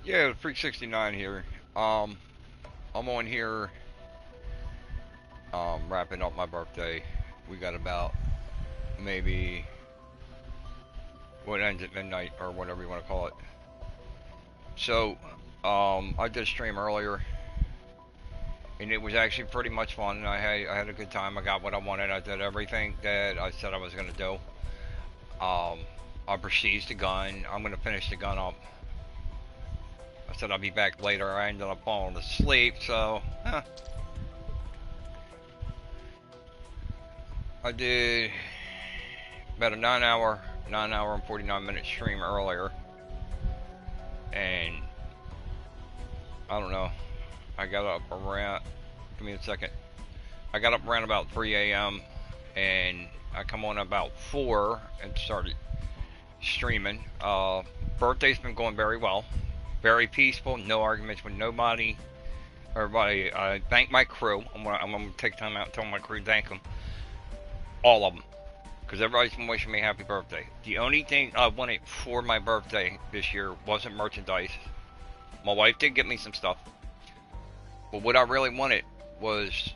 Yeah, the Freak69 here. I'm on here, wrapping up my birthday. We got about maybe what ends at midnight or whatever you want to call it. So, I did a stream earlier, and it was actually pretty much fun. I had a good time. I got what I wanted. I did everything that I said I was gonna do. Um, I prestiged the gun. I'm gonna finish the gun up. I said I'll be back later. I ended up falling asleep, so I did about a 9 hour and 49 minute stream earlier, and I don't know. I got up around. Give me a second. I got up around about 3 a.m. and I come on about 4 and started streaming. Birthday's been going very well, very peaceful. No arguments with nobody. Everybody, I thank my crew. I'm gonna take time out and tell my crew thank them, all of them, because everybody's been wishing me happy birthday. The only thing I wanted for my birthday this year wasn't merchandise. My wife did get me some stuff, but what I really wanted was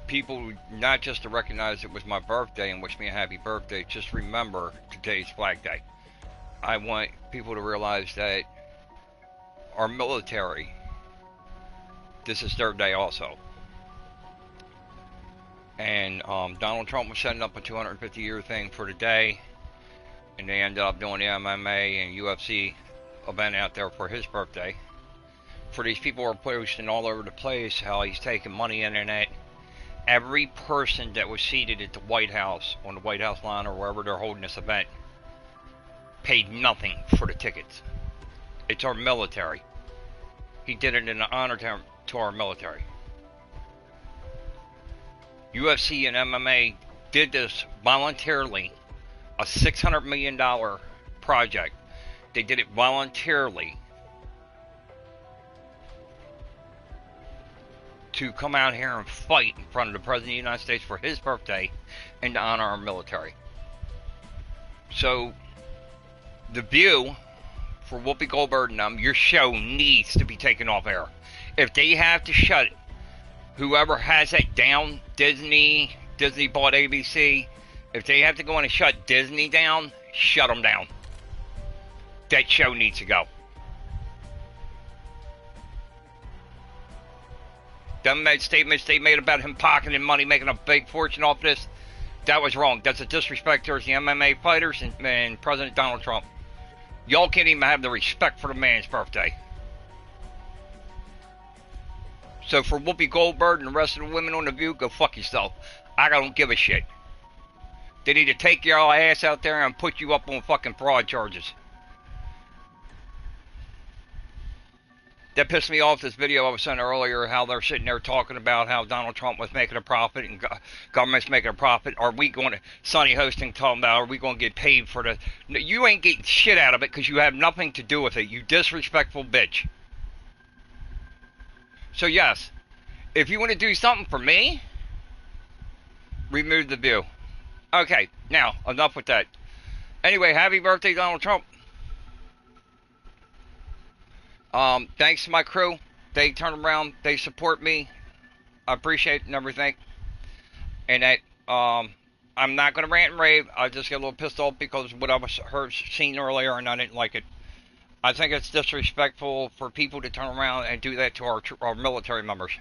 people not just to recognize it was my birthday and wish me a happy birthday, just remember today's Flag Day. I want people to realize that our military, this is their day also. And Donald Trump was setting up a 250-year thing for today, and they ended up doing the MMA and UFC event out there for his birthday. For these people who are posting all over the place how he's taking money internet. Every person that was seated at the White House, on the White House line or wherever they're holding this event, paid nothing for the tickets. It's our military. He did it in honor to our military. UFC and MMA did this voluntarily, a $600 million project. They did it voluntarily to come out here and fight in front of the President of the United States for his birthday and to honor our military. So, The View, for Whoopi Goldberg and them, your show needs to be taken off air. If they have to shut it, whoever has that down, Disney bought ABC, if they have to go in and shut Disney down, shut them down. That show needs to go. Them statements they made about him pocketing money, making a big fortune off this, that was wrong. That's a disrespect towards the MMA fighters and President Donald Trump. Y'all can't even have the respect for the man's birthday. So for Whoopi Goldberg and the rest of the women on The View, go fuck yourself. I don't give a shit. They need to take your ass out there and put you up on fucking fraud charges. That pissed me off, this video I was sent earlier, how they're sitting there talking about how Donald Trump was making a profit and government's making a profit. Are we going to, Sonny Hosting talking about, are we going to get paid for the, you ain't getting shit out of it because you have nothing to do with it, you disrespectful bitch. So yes, if you want to do something for me, remove The View. Okay, now, enough with that. Anyway, happy birthday, Donald Trump. Thanks to my crew. They turn around, they support me. I appreciate it and everything. And that, I'm not going to rant and rave. I just get a little pissed off because what I was seen earlier and I didn't like it. I think it's disrespectful for people to turn around and do that to our military members.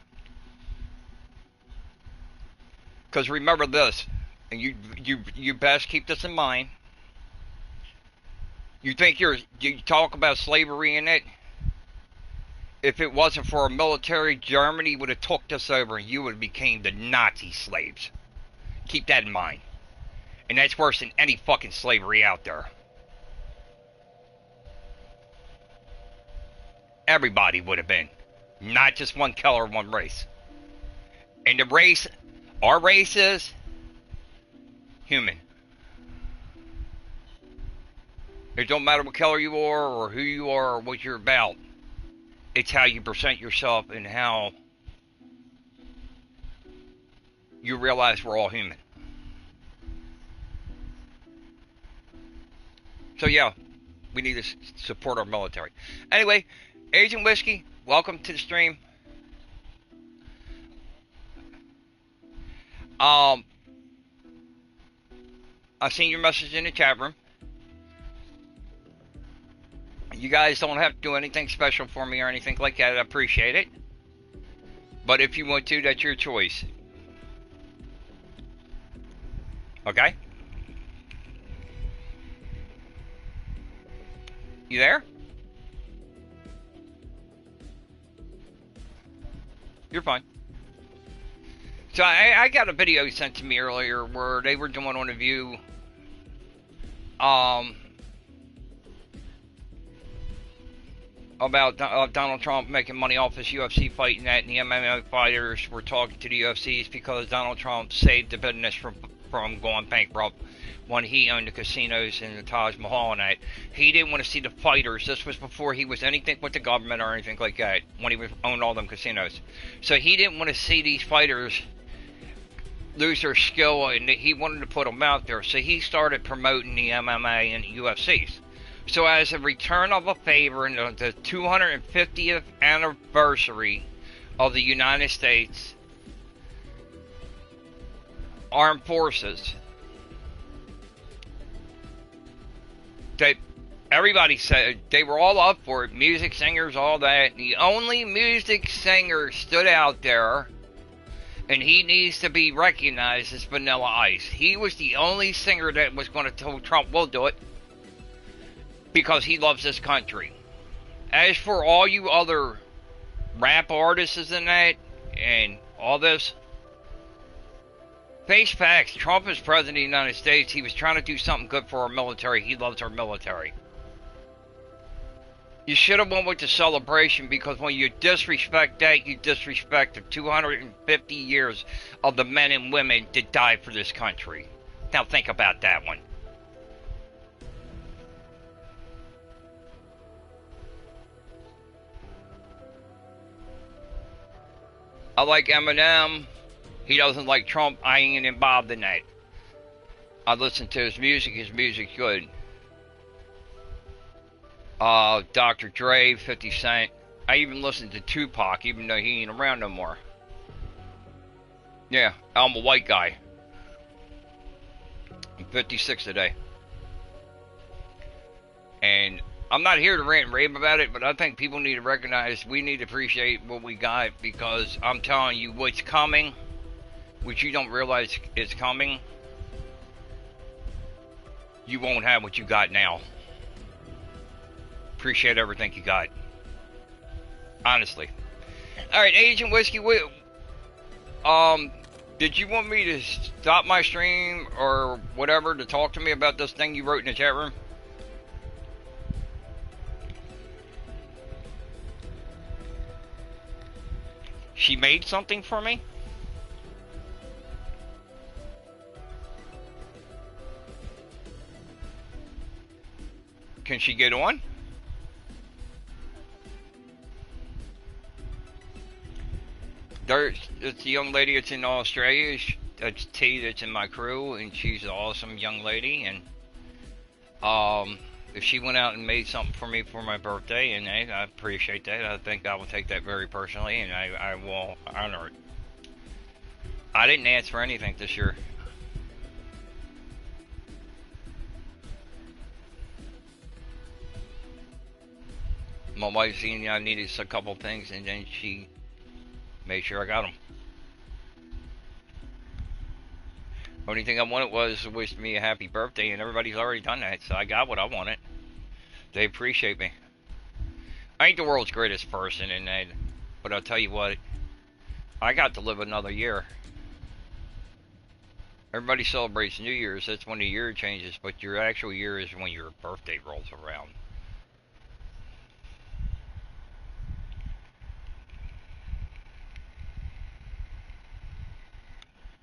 Because remember this, and you best keep this in mind. You think you talk about slavery in it. If it wasn't for our military, Germany would have took us over and you would have became the Nazi slaves. Keep that in mind. And that's worse than any fucking slavery out there. Everybody would have been. Not just one color, one race. And the race, our race is human. It don't matter what color you are or who you are or what you're about. It's how you present yourself and how you realize we're all human. So yeah, We need to support our military. Anyway, Agent Whiskey, welcome to the stream. I seen your message in the chat room. You guys don't have to do anything special for me or anything like that. I appreciate it. But if you want to, that's your choice. Okay? You there? You're fine. So I got a video sent to me earlier where they were doing on a view about Donald Trump making money off his UFC fight, and that, and the MMA fighters were talking to the UFCs because Donald Trump saved the business from going bankrupt when he owned the casinos and the Taj Mahal and that. He didn't want to see the fighters. This was before he was anything with the government or anything like that, when he owned all them casinos. So he didn't want to see these fighters lose their skill, and he wanted to put them out there. So he started promoting the MMA and the UFCs. So as a return of a favor in the 250th anniversary of the United States Armed Forces, everybody said they were all up for it, music singers, all that. The only music singer stood out there, and he needs to be recognized, as Vanilla Ice. He was the only singer that was going to tell Trump, we'll do it, because he loves this country. As for all you other rap artists and that, and all this, face facts, Trump is president of the United States. He was trying to do something good for our military. He loves our military. You should have went with the celebration, because when you disrespect that, you disrespect the 250 years of the men and women that died for this country. Now think about that one. I like Eminem. He doesn't like Trump. I ain't involved in that. I listen to his music. His music's good. Dr. Dre, 50 Cent. I even listen to Tupac, even though he ain't around no more. Yeah, I'm a white guy. I'm 56 today. And I'm not here to rant and rave about it, but I think people need to recognize, we need to appreciate what we got, because I'm telling you what's coming, which you don't realize is coming, you won't have what you got now. Appreciate everything you got. Honestly. Alright, Agent Whiskey, did you want me to stop my stream or whatever to talk to me about this thing you wrote in the chat room? She made something for me? Can she get on? It's the young lady that's in Australia. That's T that's in my crew, and she's an awesome young lady. And if she went out and made something for me for my birthday, and I appreciate that. I think I will take that very personally, and I will honor it. I didn't ask for anything this year. My wife seen I needed a couple things, and then she made sure I got them. Only thing I wanted was to wish me a happy birthday, and everybody's already done that, so I got what I wanted. They appreciate me. I ain't the world's greatest person, and but I'll tell you what, I got to live another year. Everybody celebrates New Year's, that's when the year changes, but your actual year is when your birthday rolls around.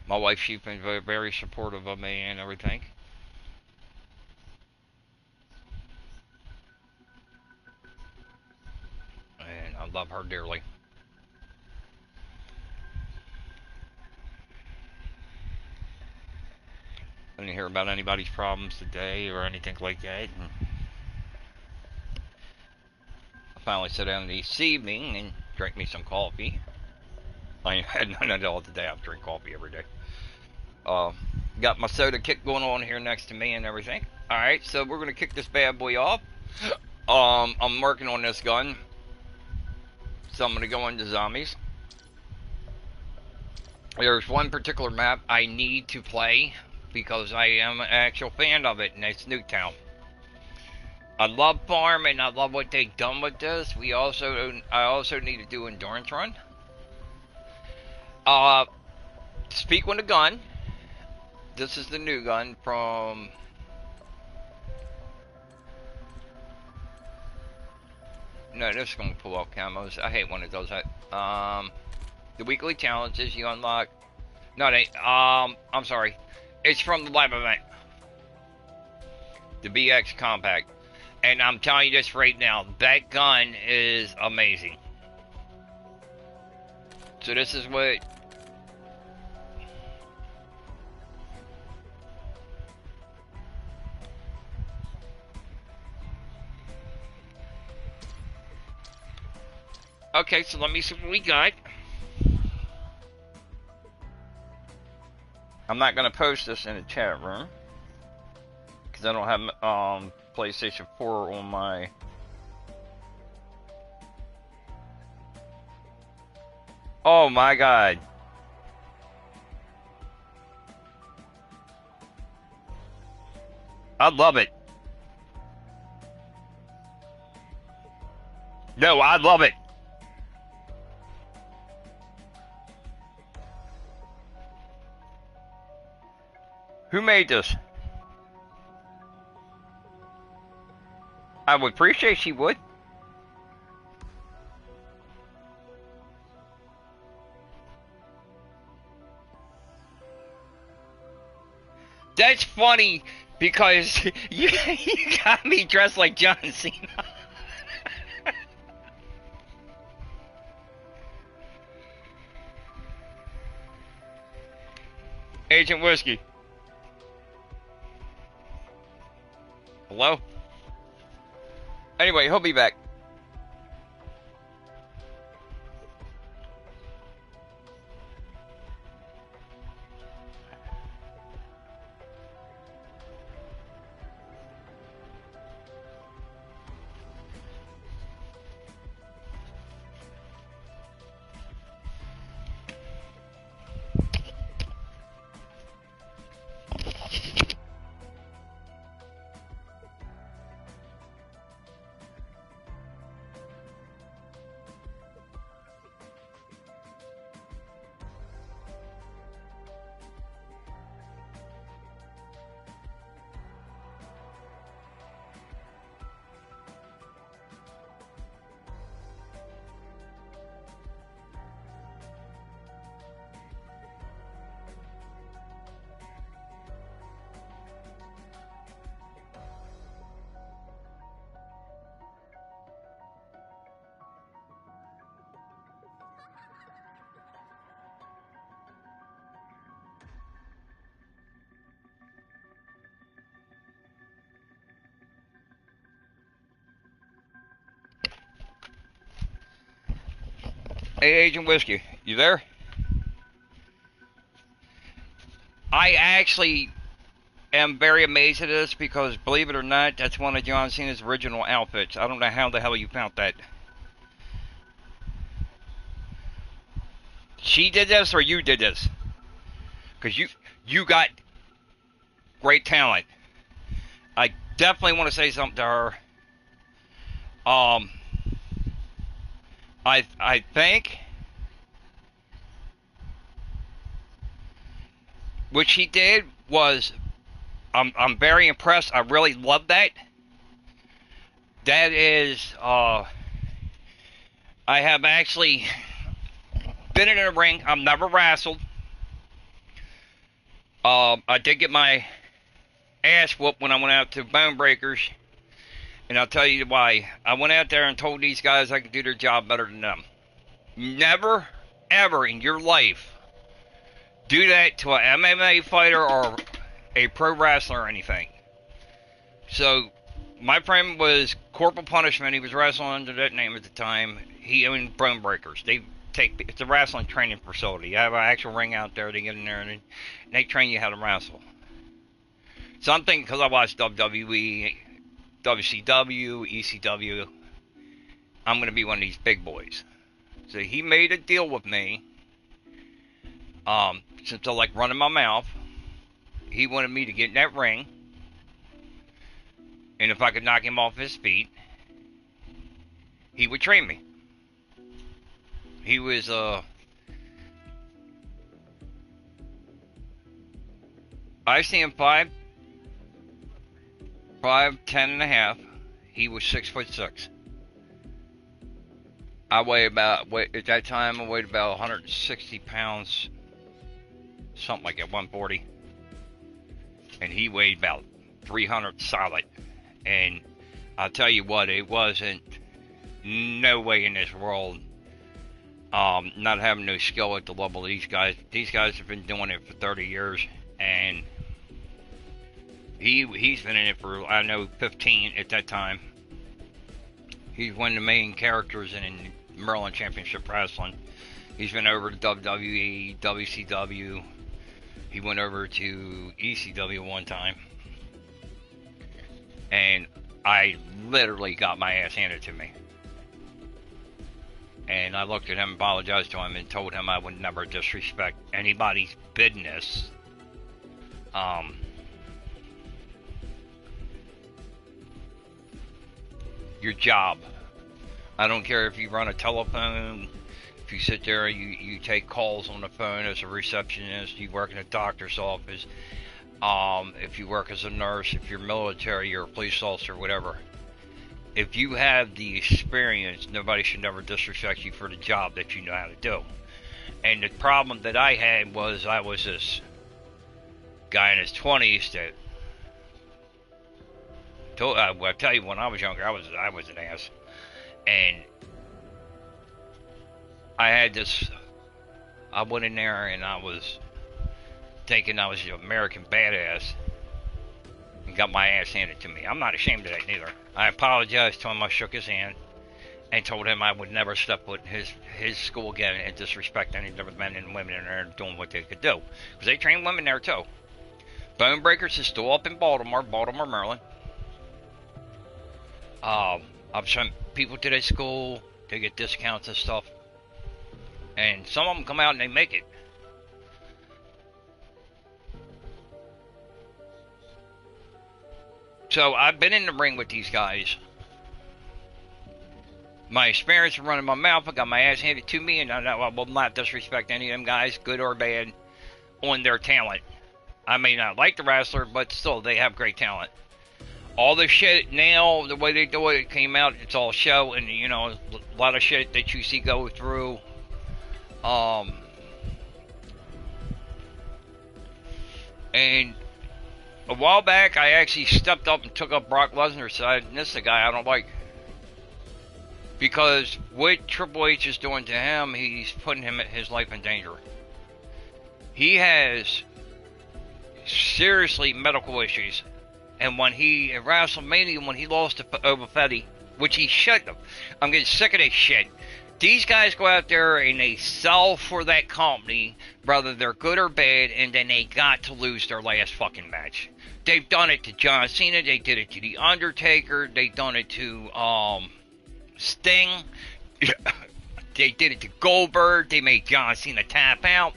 My wife, she's been very, very supportive of me and everything. And I love her dearly. I didn't hear about anybody's problems today or anything like that. finally sit down this evening and drink me some coffee. I had none of all today. I drink coffee every day. Uh, got my soda kick going on here next to me and everything. Alright, so we're gonna kick this bad boy off. I'm working on this gun. So I'm gonna go into zombies. There's one particular map I need to play because I am an actual fan of it, and it's Nuketown. I love farm and I love what they've done with this. I also need to do endurance run. Speak with a gun. This is the new gun from no, this is gonna pull out camos. I hate when it does that. The weekly challenges you unlock. No, they I'm sorry. It's from the live event. The BX Compact. And I'm telling you this right now, that gun is amazing. So this is what... Okay, so let me see what we got. I'm not going to post this in the chat room. Because I don't have PlayStation 4 on my... Oh my god. I love it. No, I love it. Who made this? I would appreciate she would. That's funny because you got me dressed like John Cena. Agent Whiskey. Hello? Anyway, he'll be back. Hey, Agent Whiskey, you there? I actually am very amazed at this because, believe it or not, that's one of John Cena's original outfits. I don't know how the hell you found that. She did this or you did this? Because you got great talent. I definitely want to say something to her. I think what she did was I'm very impressed. I really love that. That is I have actually been in a ring. I've never wrestled. I did get my ass whooped when I went out to Bone Breakers. And I'll tell you why. I went out there and told these guys I could do their job better than them. Never, ever in your life do that to an MMA fighter or a pro wrestler or anything. So, My friend was Corporal Punishment. He was wrestling under that name at the time. He owned Bone Breakers. It's a wrestling training facility. You have an actual ring out there. They get in there and they train you how to wrestle. So I'm thinking, because I watched WWE, WCW, ECW, I'm going to be one of these big boys. So he made a deal with me. Since I like running my mouth, he wanted me to get in that ring. And if I could knock him off his feet, he would train me. He was, I see him 5'10 and a half. He was 6'6". At that time, I weighed about 160 pounds, something like that, 140. And he weighed about 300 solid. And I'll tell you what, it wasn't no way in this world not having no skill at the level of these guys. These guys have been doing it for 30 years, and he's been in it for, I know, 15 at that time. He's one of the main characters in Maryland Championship Wrestling. He's been over to WWE, WCW. He went over to ECW one time. And I literally got my ass handed to me. And I looked at him, apologized to him, and told him I would never disrespect anybody's business. Your job. I don't care if you run a telephone, if you sit there, you take calls on the phone as a receptionist, you work in a doctor's office, if you work as a nurse, if you're military, you're a police officer, whatever. If you have the experience, nobody should never disrespect you for the job that you know how to do. And the problem that I had was I was this guy in his 20s that I tell you, when I was younger, I was an ass. And I had this, I went in there and I was thinking I was an American badass and got my ass handed to me. I'm not ashamed of that neither. I apologized to him, I shook his hand and told him I would never step foot in his school again and disrespect any of the men and women in there doing what they could do. Because they train women there too. Bone Breakers is still up in Baltimore, Maryland. I've sent people to that school, they get discounts and stuff. And some of them come out and they make it. So I've been in the ring with these guys. My experience of running my mouth, I got my ass handed to me, and I will not disrespect any of them guys, good or bad, on their talent. I may not like the wrestler, but still, they have great talent. All the shit now, the way they do it, came out, it's all show, and you know, a lot of shit that you see go through. And a while back, I actually stepped up and took up Brock Lesnar's side, and this is a guy I don't like. Because what Triple H is doing to him, he's putting his life in danger. He has seriously medical issues. And when at WrestleMania, when he lost to Fetty, which he shouldn't have, I'm getting sick of this shit. These guys go out there and they sell for that company, whether they're good or bad, and then they got to lose their last fucking match. They've done it to John Cena, they did it to The Undertaker, they've done it to Sting, they did it to Goldberg, they made John Cena tap out,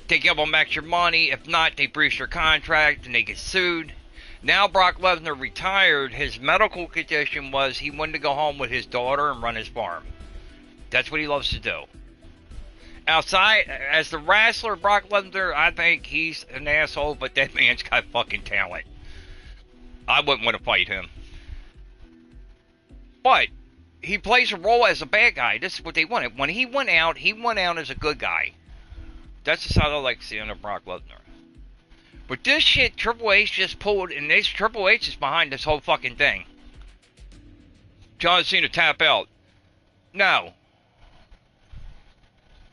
they give them extra money, if not, they breach their contract and they get sued. Now Brock Lesnar retired, his medical condition was he wanted to go home with his daughter and run his farm. That's what he loves to do. Outside, as the wrestler, Brock Lesnar, I think he's an asshole, but that man's got fucking talent. I wouldn't want to fight him. But he plays a role as a bad guy. This is what they wanted. When he went out as a good guy. That's the side I like seeing of Brock Lesnar. But this shit Triple H just pulled, and this Triple H is behind this whole fucking thing. John Cena tap out. No.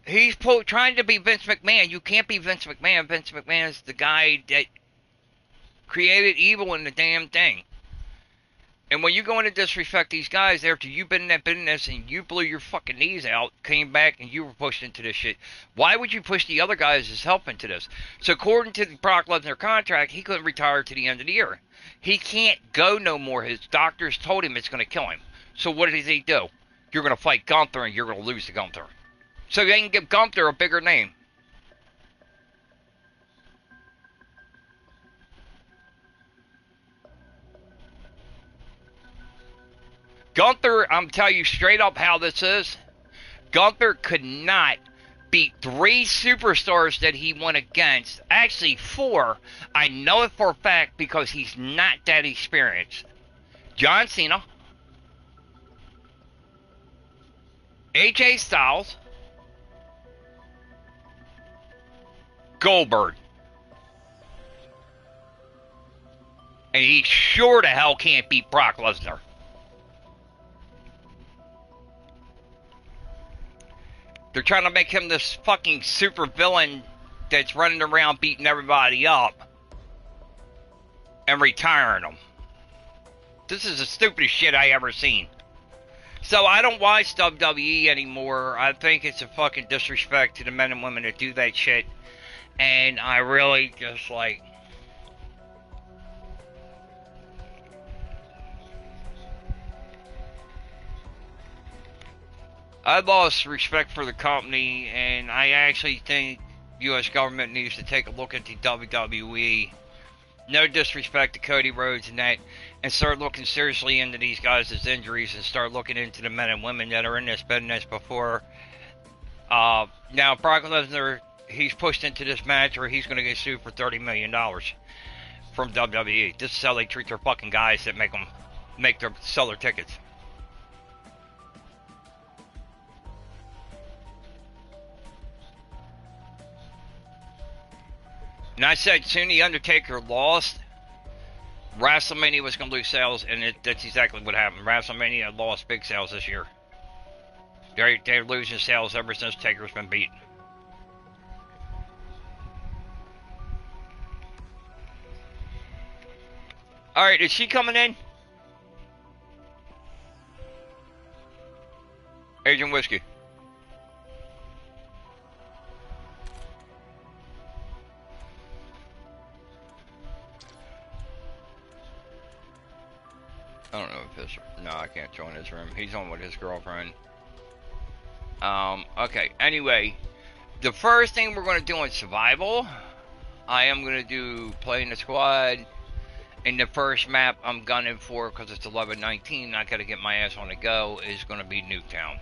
He's trying to be Vince McMahon. You can't be Vince McMahon. Vince McMahon is the guy that created evil in the damn thing. And when you go in and disrespect these guys after you've been in that business and you blew your fucking knees out, came back and you were pushed into this shit, why would you push the other guys as help into this? So according to the Brock Lesnar contract, he couldn't retire to the end of the year. He can't go no more. His doctors told him it's going to kill him. So what does he do? You're going to fight Gunther and you're going to lose to Gunther. So they can give Gunther a bigger name. Gunther, I'm telling you straight up how this is. Gunther could not beat 3 superstars that he went against. Actually, 4. I know it for a fact because he's not that experienced. John Cena, AJ Styles, Goldberg. And he sure to hell can't beat Brock Lesnar. They're trying to make him this fucking super villain that's running around beating everybody up and retiring them. This is the stupidest shit I ever seen. So I don't watch WWE anymore. I think it's a fucking disrespect to the men and women that do that shit. And I really just like... I lost respect for the company, and I actually think U.S. government needs to take a look at the WWE. No disrespect to Cody Rhodes and that, and start looking seriously into these guys' injuries and start looking into the men and women that are in this business before. Now, Brock Lesnar, he's pushed into this match where he's going to get sued for $30 million from WWE. This is how they treat their fucking guys that sell their tickets. And I said soon the Undertaker lost, WrestleMania was going to lose sales, and that's exactly what happened. WrestleMania lost big sales this year. They're losing sales ever since Taker's been beat. Alright, is she coming in? Agent Whiskey. I don't know if his... No, I can't join his room. He's on with his girlfriend. Okay. Anyway, the first thing we're going to do in survival, I am going to do playing the squad. In the first map I'm gunning for, because it's 11-19, I got to get my ass on the go, is going to be Nuketown.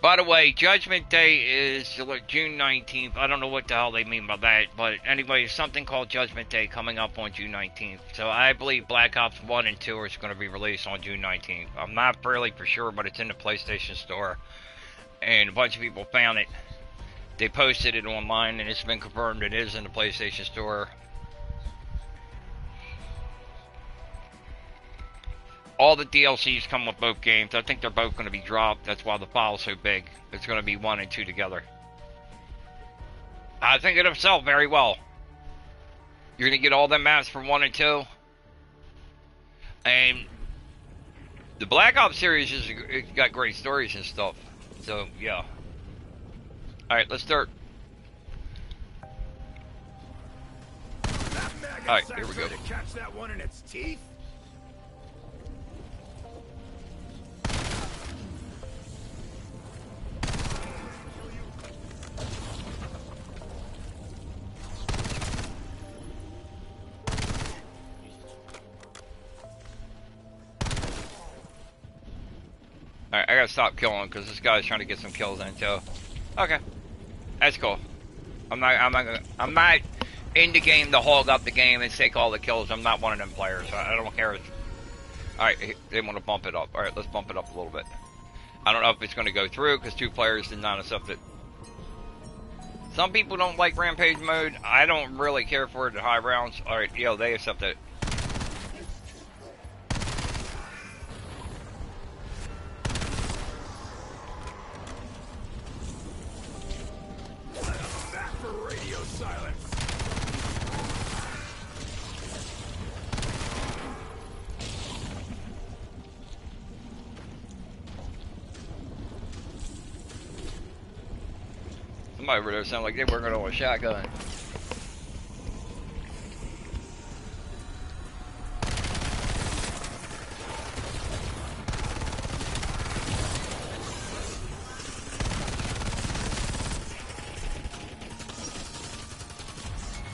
By the way, Judgment Day is June 19th. I don't know what the hell they mean by that. But anyway, something called Judgment Day coming up on June 19th. So I believe Black Ops 1 and 2 are going to be released on June 19th. I'm not really for sure, but it's in the PlayStation Store. And a bunch of people found it. They posted it online, and it's been confirmed it is in the PlayStation Store. All the DLCs come with both games. I think they're both going to be dropped. That's why the file's so big. It's going to be 1 and 2 together. I think it'll sell very well. You're going to get all them maps for 1 and 2. And the Black Ops series it's got great stories and stuff. So, yeah. Alright, let's start. Alright, here we go. Catch that one in its teeth? Alright, I gotta stop killing because this guy's trying to get some kills in too. Okay, that's cool. I'm not in the game to hog up the game and take all the kills. I'm not one of them players. I don't care. Alright, they want to bump it up. Alright, let's bump it up a little bit. I don't know if it's going to go through because 2 players did not accept it. Some people don't like Rampage mode. I don't really care for it at high rounds. Alright, yo, they accept it. Radio silence. Somebody over there sounded like they were working on a shotgun.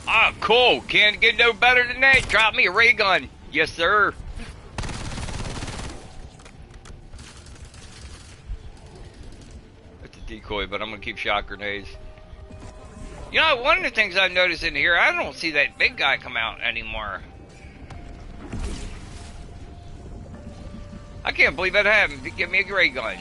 Ah, cool. Can't get no better than that. Drop me a ray gun. Yes, sir. It's a decoy, but I'm going to keep shot grenades. You know, one of the things I've noticed in here, I don't see that big guy come out anymore. I can't believe that happened. Give me a ray gun.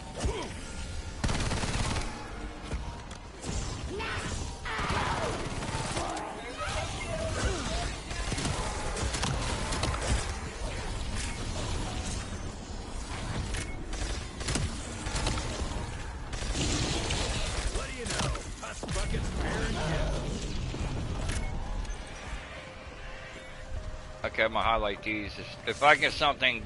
Okay, I'm gonna highlight these. If I get something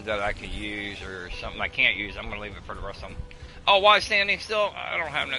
that I can use or something I can't use, I'm gonna leave it for the rest of them. Oh, why standing still? I don't have no.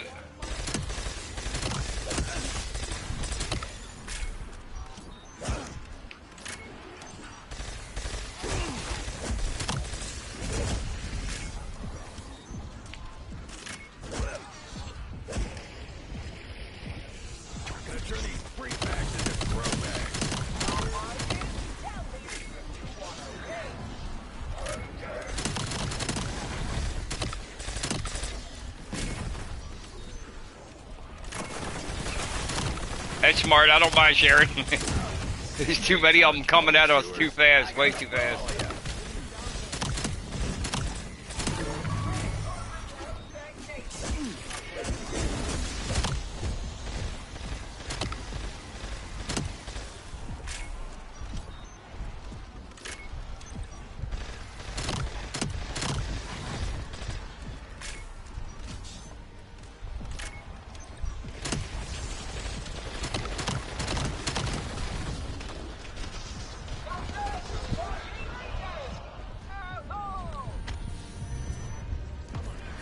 That's smart, I don't mind sharing. There's too many of them coming at us too fast, way too fast.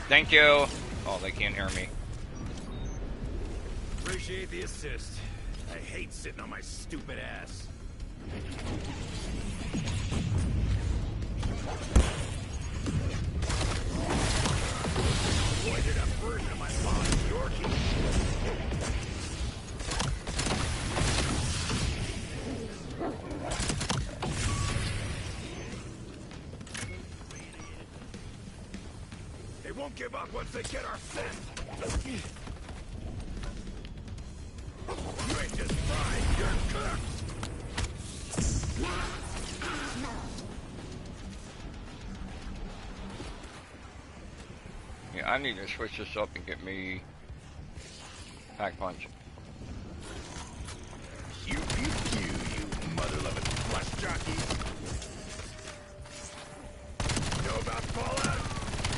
Thank you. Oh, they can't hear me. Appreciate the assist. I hate sitting on my stupid ass. Pointed up version of my mom's Yorkie. They won't give up once they get our scent. You ain't just fried, you're cooked. Yeah, I need to switch this up and get me pack punch. You mother-loving flesh jockeys. Know about Fallout?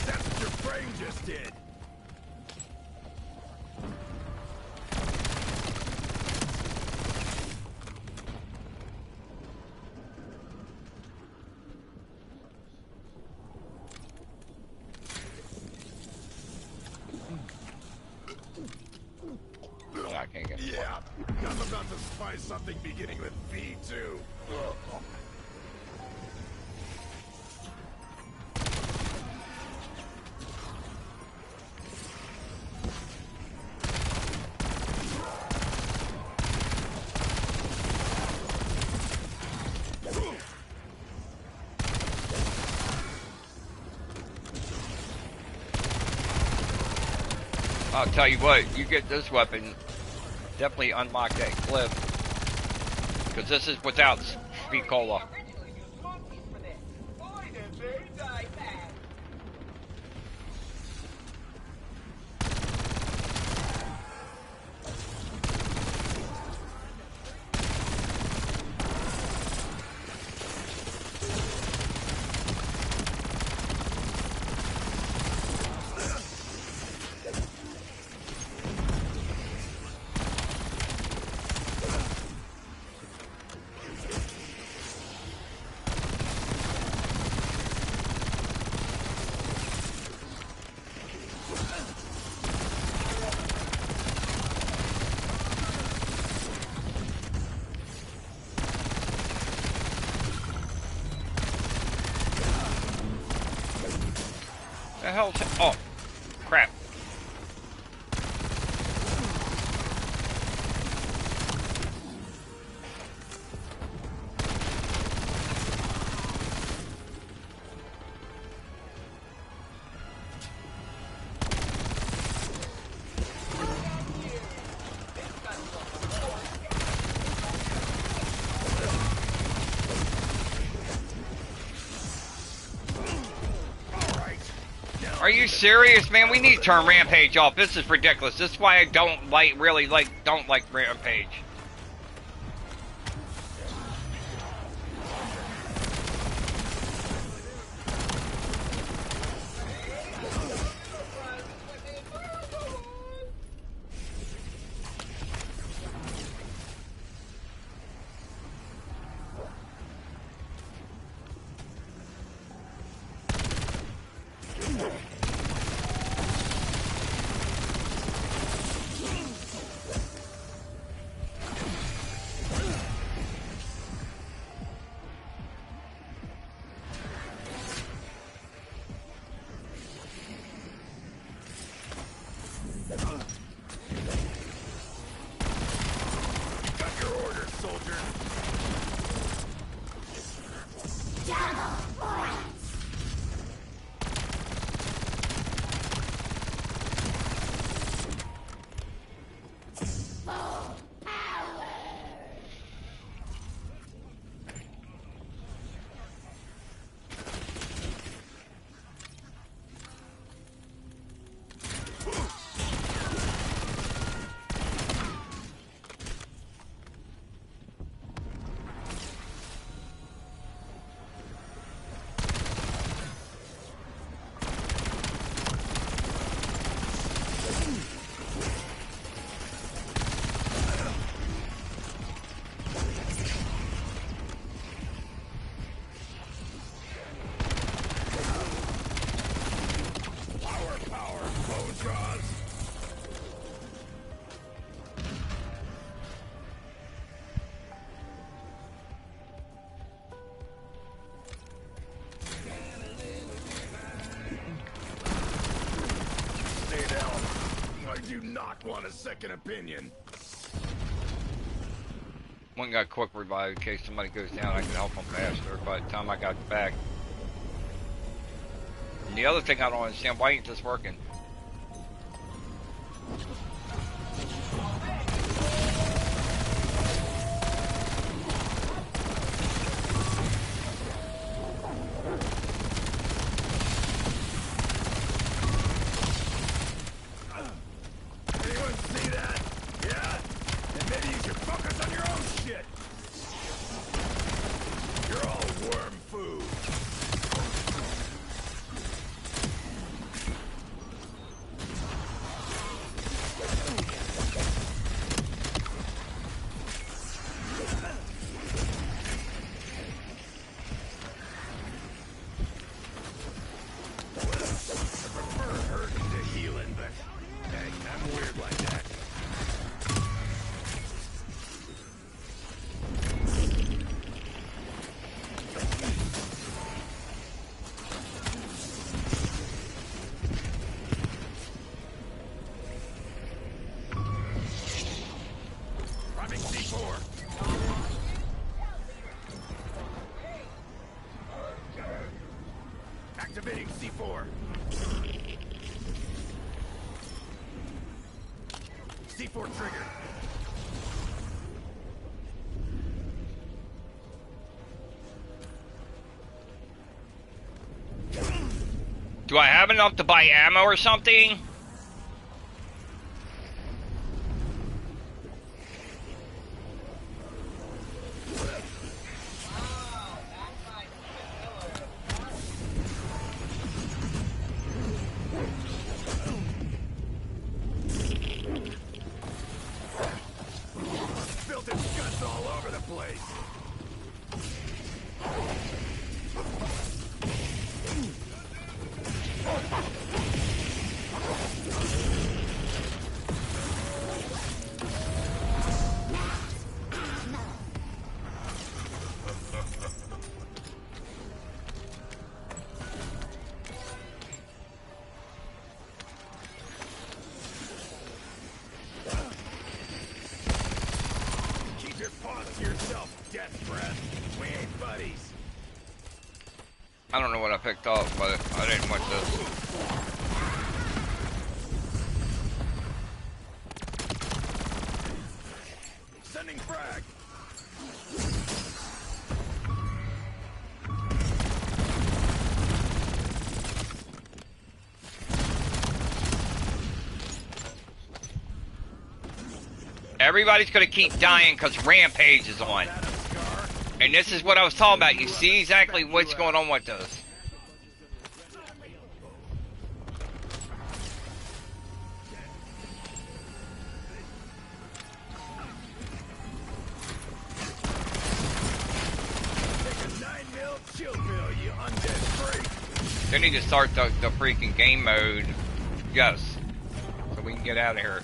That's what your brain just did. I can't get Yeah, I'm about to spy something beginning with V, too. I'll tell you what, you get this weapon, definitely unlock that clip. Because this is without speed cola. hell's... Oh, crap. Are you serious, man? We need to turn Rampage off. This is ridiculous. This is why I don't like Rampage. Want a second opinion? One got quick revive in case somebody goes down. I can help them faster by the time I got back. And the other thing I don't understand, why ain't this working? Activating C4. C4 triggered. Do I have enough to buy ammo or something? I don't know what I picked up, but I didn't want this. Sending frag. Everybody's gonna keep dying because Rampage is on. And this is what I was talking about. You see exactly what's going on with this. They need to start the freaking game mode. Yes. So we can get out of here.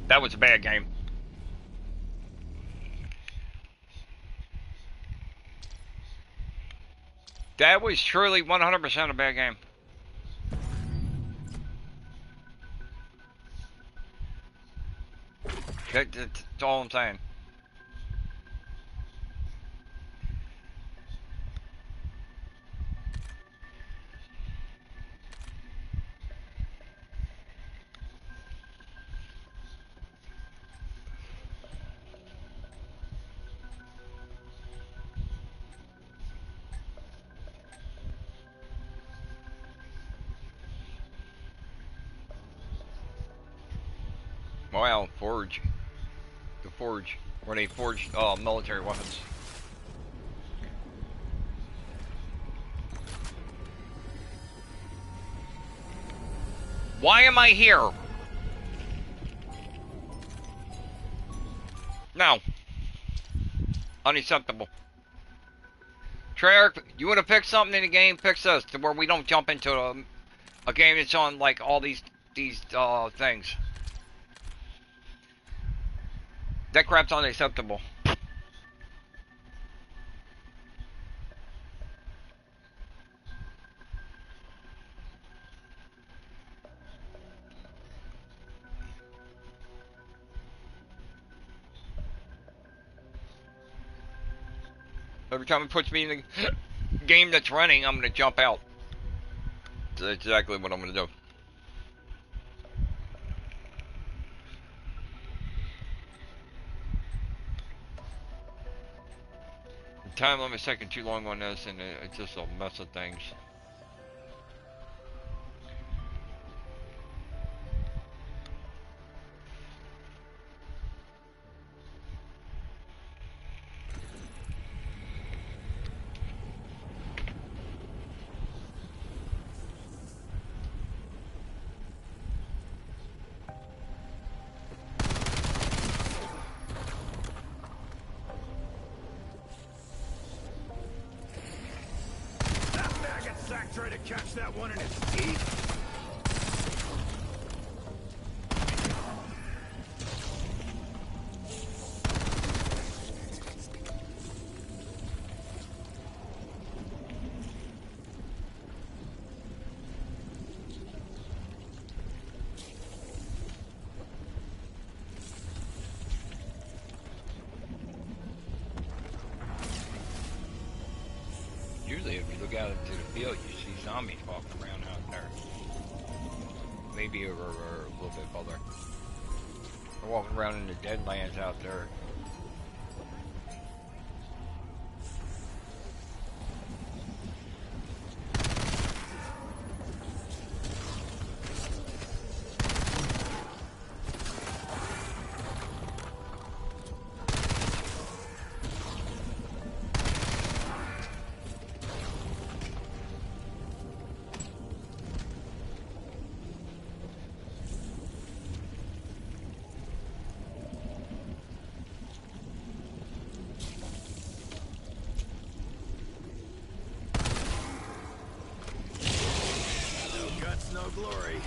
That was a bad game. That was truly 100% a bad game. That's all I'm saying. Wow, Forge. The Forge. Where they forged military weapons. Why am I here? No. Unacceptable. Treyarch, you want to pick something in the game, pick this, to where we don't jump into a game that's on like all these things. That crap's unacceptable. Every time it puts me in the game that's running, I'm gonna jump out. That's exactly what I'm gonna do. The time limit's taking too long on this, and it's just a mess of things. Try to catch that one in its teeth. Usually, if you look out into the field, you see zombies walking around out there. Maybe over a little bit further. They're walking around in the Deadlands out there. no glory.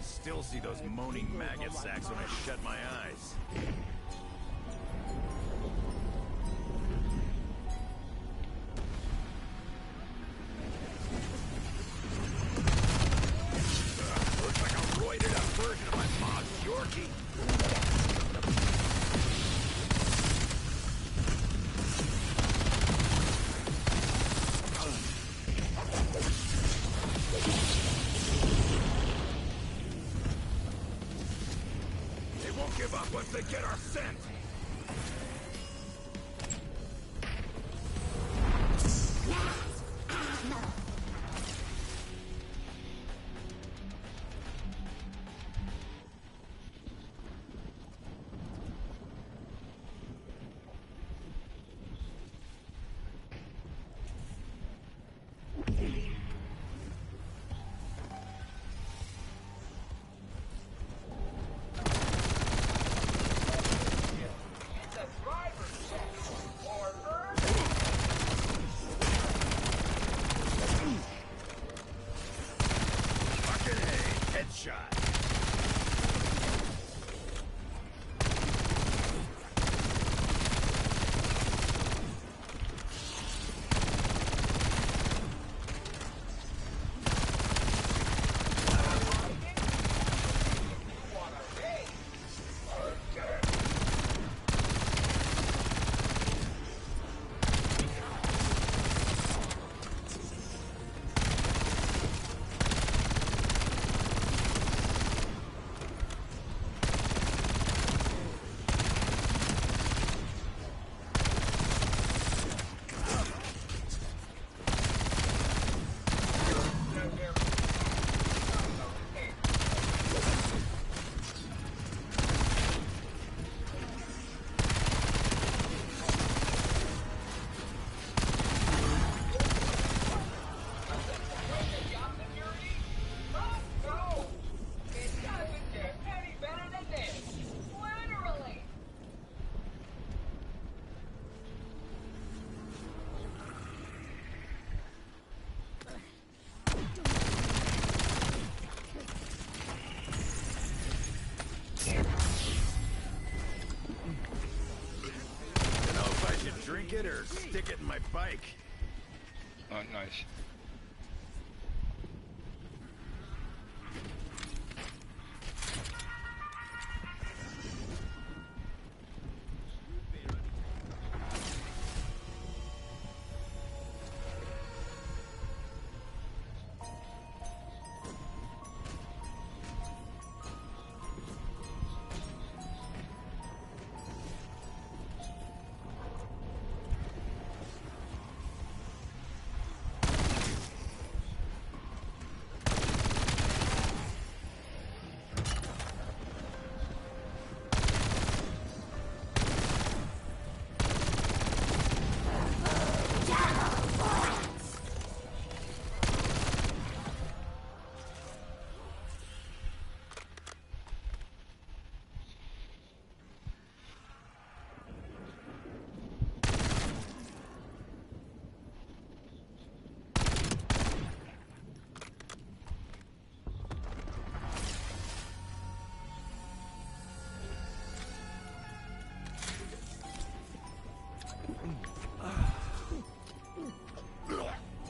Still see those moaning maggot sacks when I shut my eyes. Looks like a roided up version of my mom's Yorkie. Give up once they get our scent! break it or stick it in my bike. Oh, nice.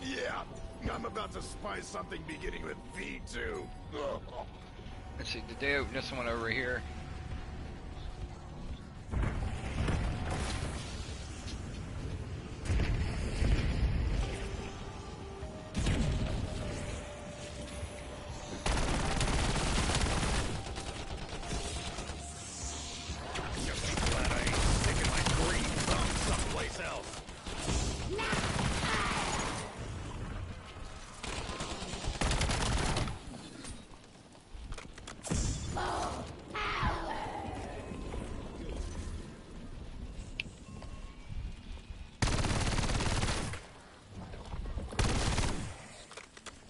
Yeah, I'm about to spy something beginning with V too. Let's see, did they open this one over here? Glad I ain't sticking my green thumb someplace else.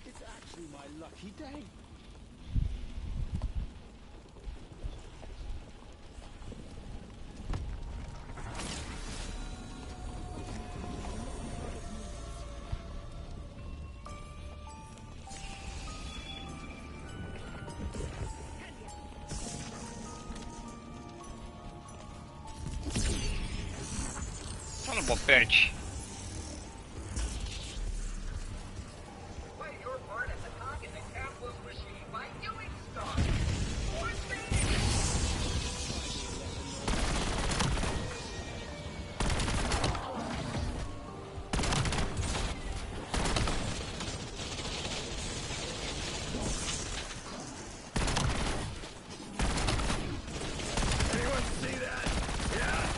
It's actually my lucky day. Son of a bitch. Play your part as a cog in the capitalist machine by doing stuff. Anyone see that? Yeah.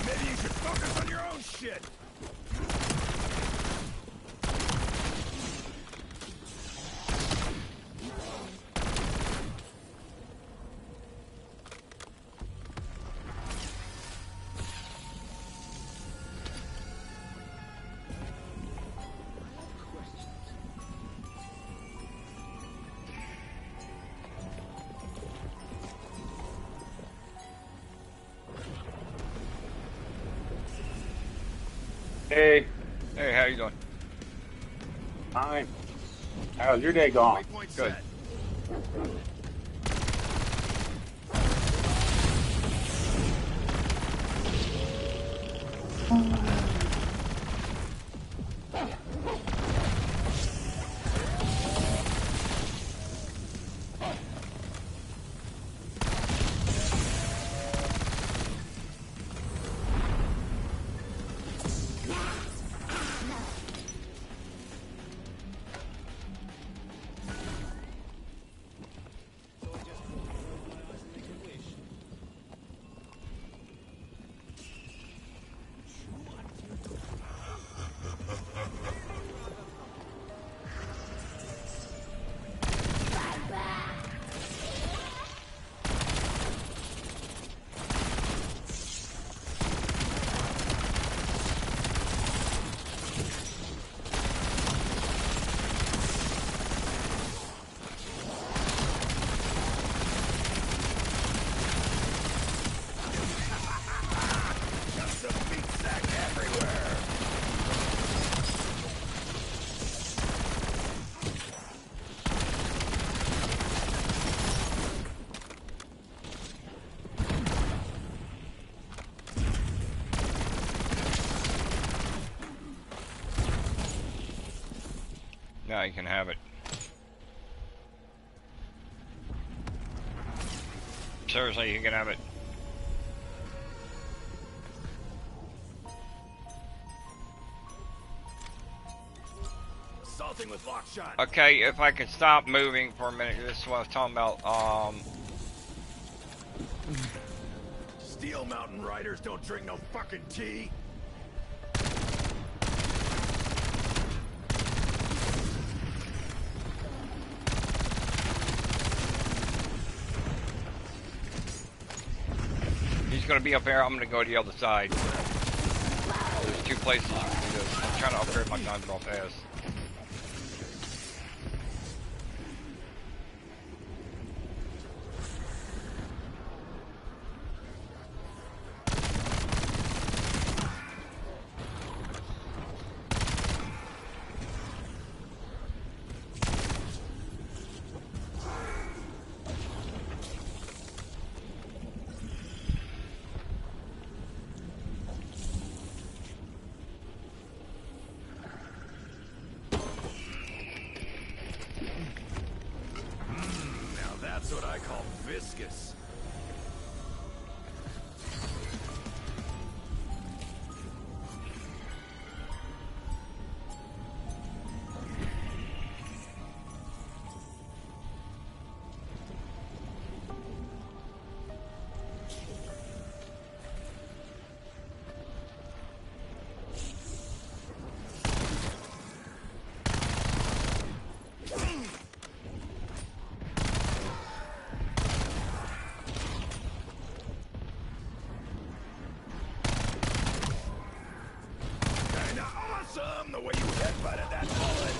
Maybe you should focus on your own shit. Hey, Hey, how you doing? fine. How's your day going? Waypoint Good. set. Now you can have it. Seriously, you can have it. Assaulting with lock shot. Okay, if I could stop moving for a minute, this is what I was talking about. Steel Mountain Riders don't drink no fucking tea. He's gonna be up there. I'm gonna go to the other side. There's two places you can do this. I'm trying to upgrade my guns real fast. That's what I call viscous. The way you headbutted that bullet.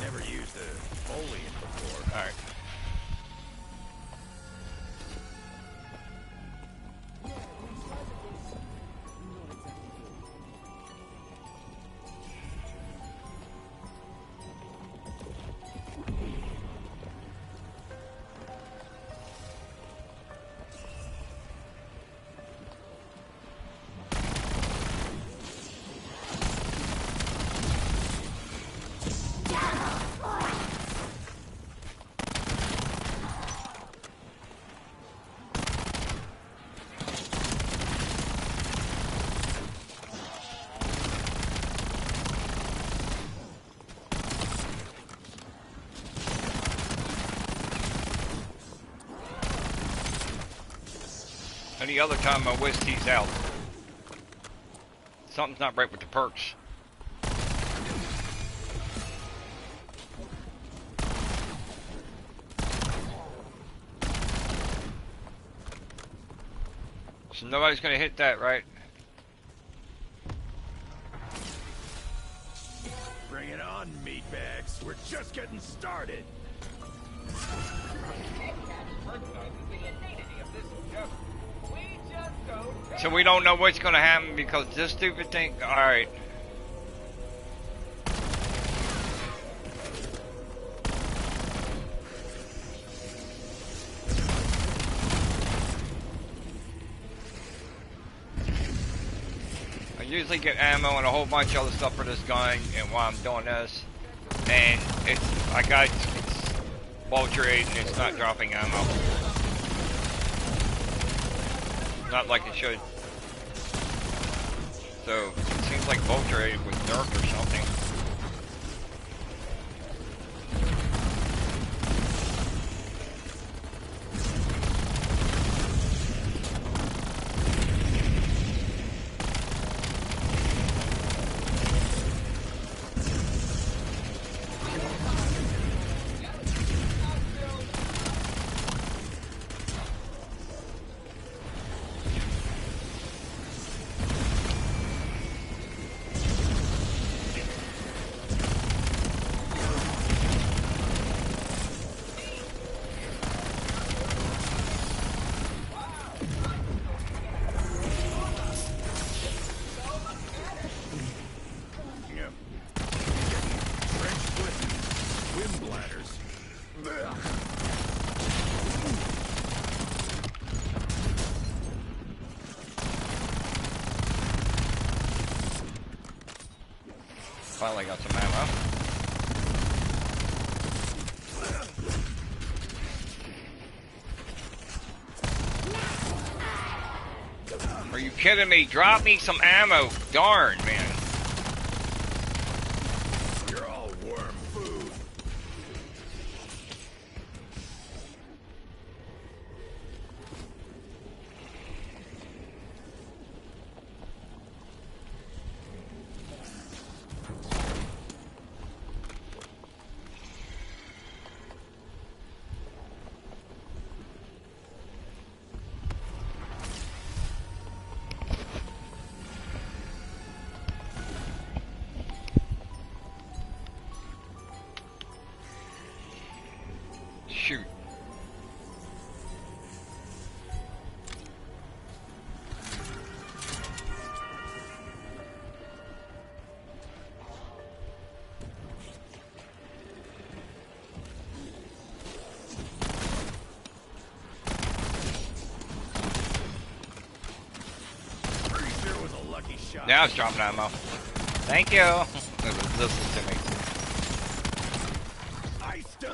Never used a foliant before. All right. Any other time my whiskey's out. Something's not right with the perks. So nobody's gonna hit that, right? Bring it on, meatbags. We're just getting started. So we don't know what's gonna happen because this stupid thing. All right. I usually get ammo and a whole bunch of other stuff for this gun, and while I'm doing this, and it's vulture aid and it's not dropping ammo. Not like it should. So it seems like vulture aid was nerfed or something. Finally got some ammo. Are you kidding me? Drop me some ammo. Darn, man. You're all worm food. Shoot. Pretty sure it was a lucky shot. Now it's dropping ammo. Thank you. Listen to me. Iced him.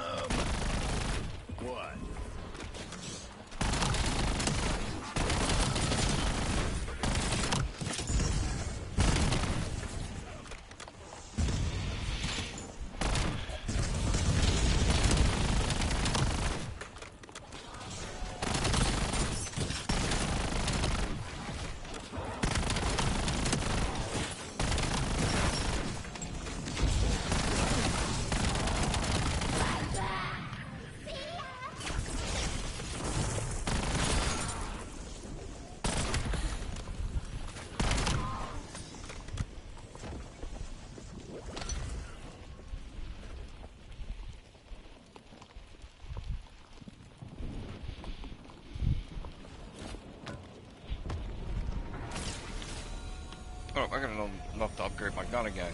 What? Oh, I got enough to upgrade my gun again.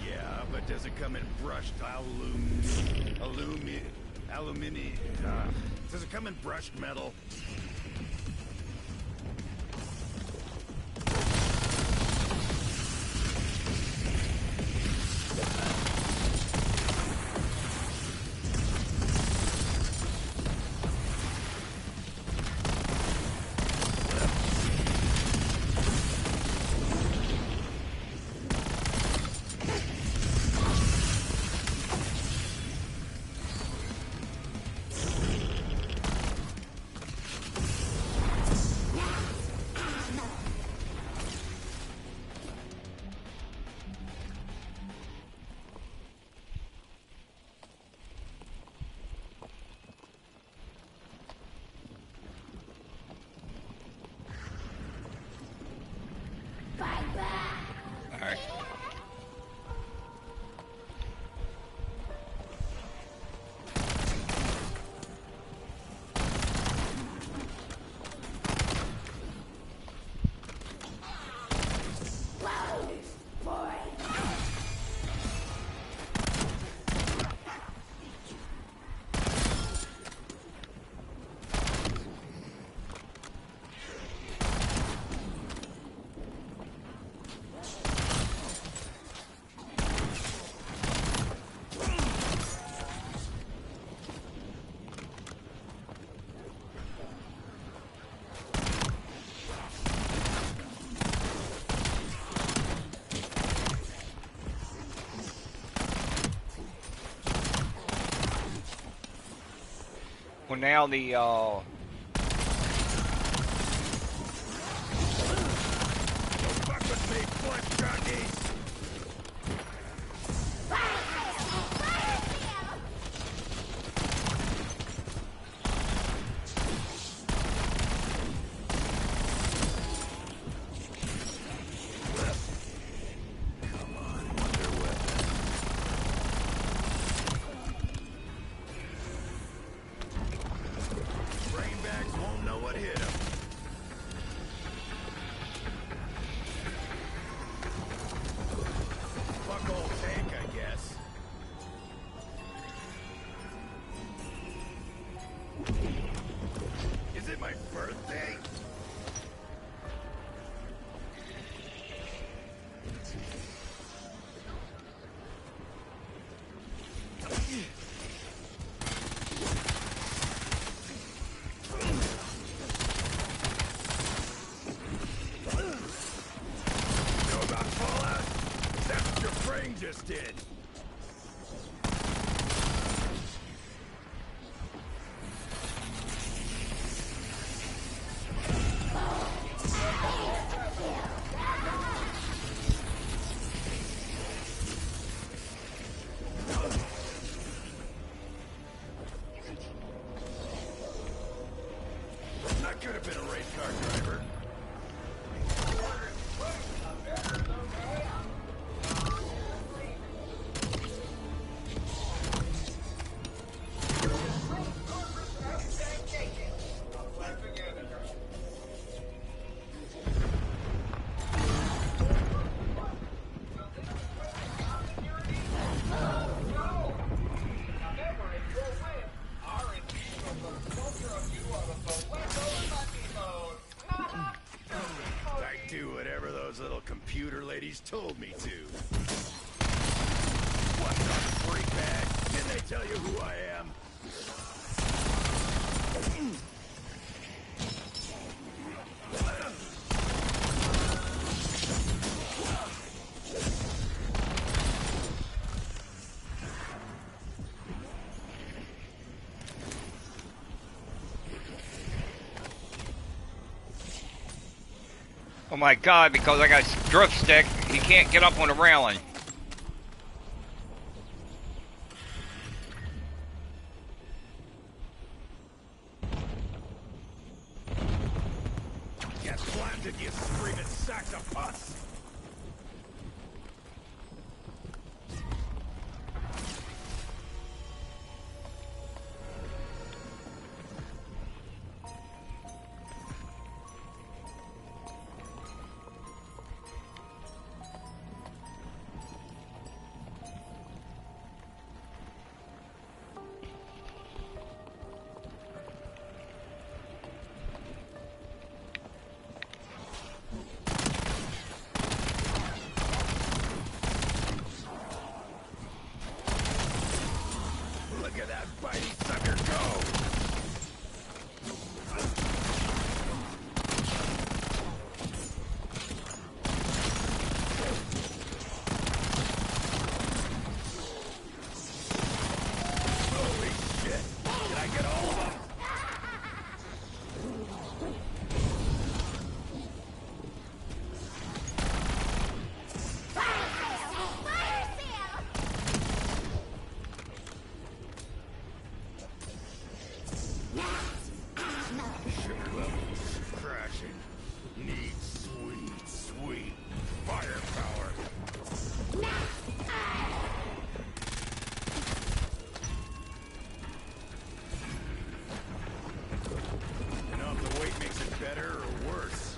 Yeah, but does it come in brushed aluminium? Does it come in brushed metal? Alright. Well, now the Fuck with me, flesh jockeys! Come on, wonder weapon. Brain just did. I could have been a race car driver. I do whatever those little computer ladies told me to. What's on the freak bag? Didn't they tell you who I am? Oh my god, because I got drift stick, he can't get up on the railing. Get planted, you screaming sacks of pus! Look at that bitey sucker go! Holy shit! Did I get all of them? Sugar levels crashing. Need sweet, sweet firepower. You know if the weight makes it better or worse.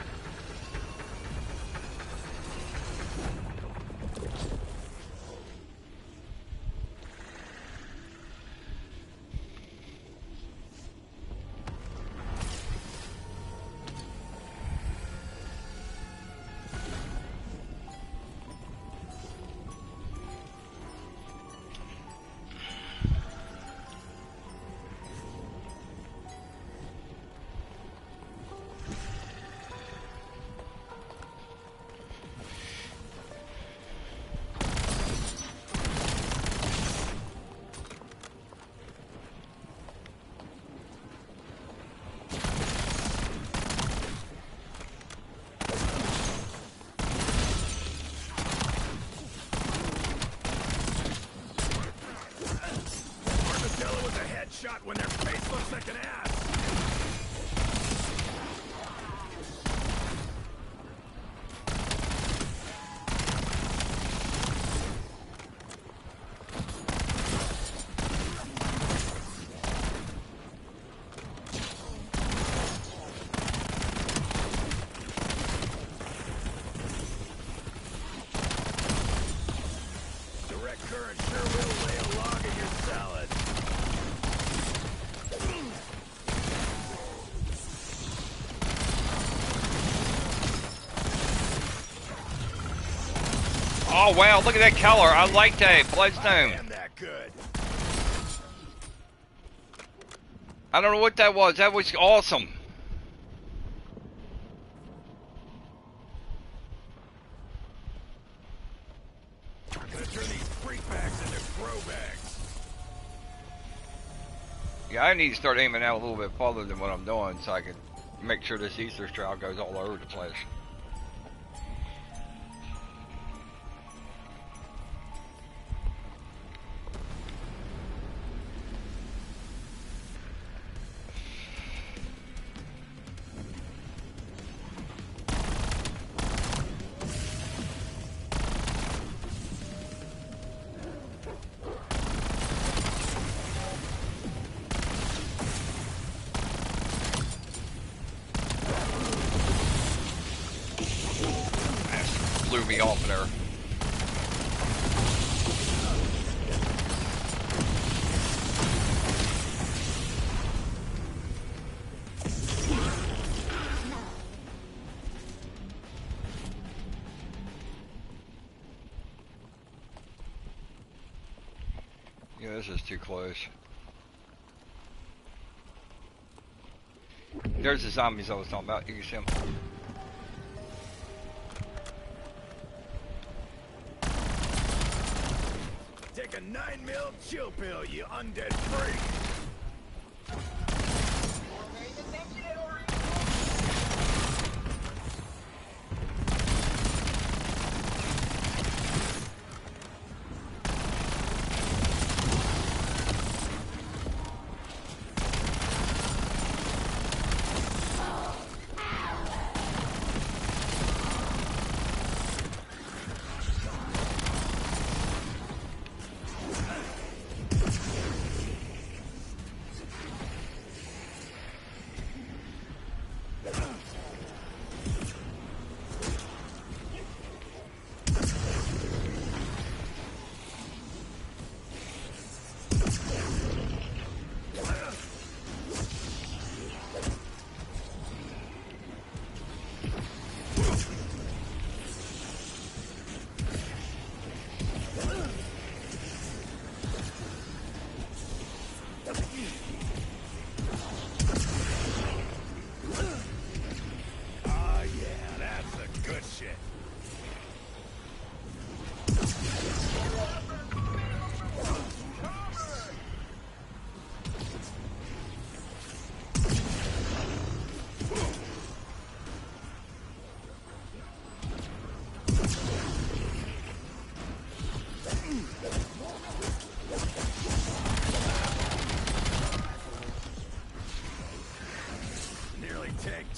Armadillo with a headshot when their face looks like an ass. Direct current sure will lay a log in your salad. Oh wow, look at that color. I like that. Bloodstone. Damn that good. I don't know what that was. That was awesome. Gonna turn the throwbacks. Yeah, I need to start aiming out a little bit farther than what I'm doing so I can make sure this Easter trail goes all over the place. Blew me off there. Yeah, this is too close. There's the zombies I was talking about. You can see them. Take a 9mm chill pill, you undead freak.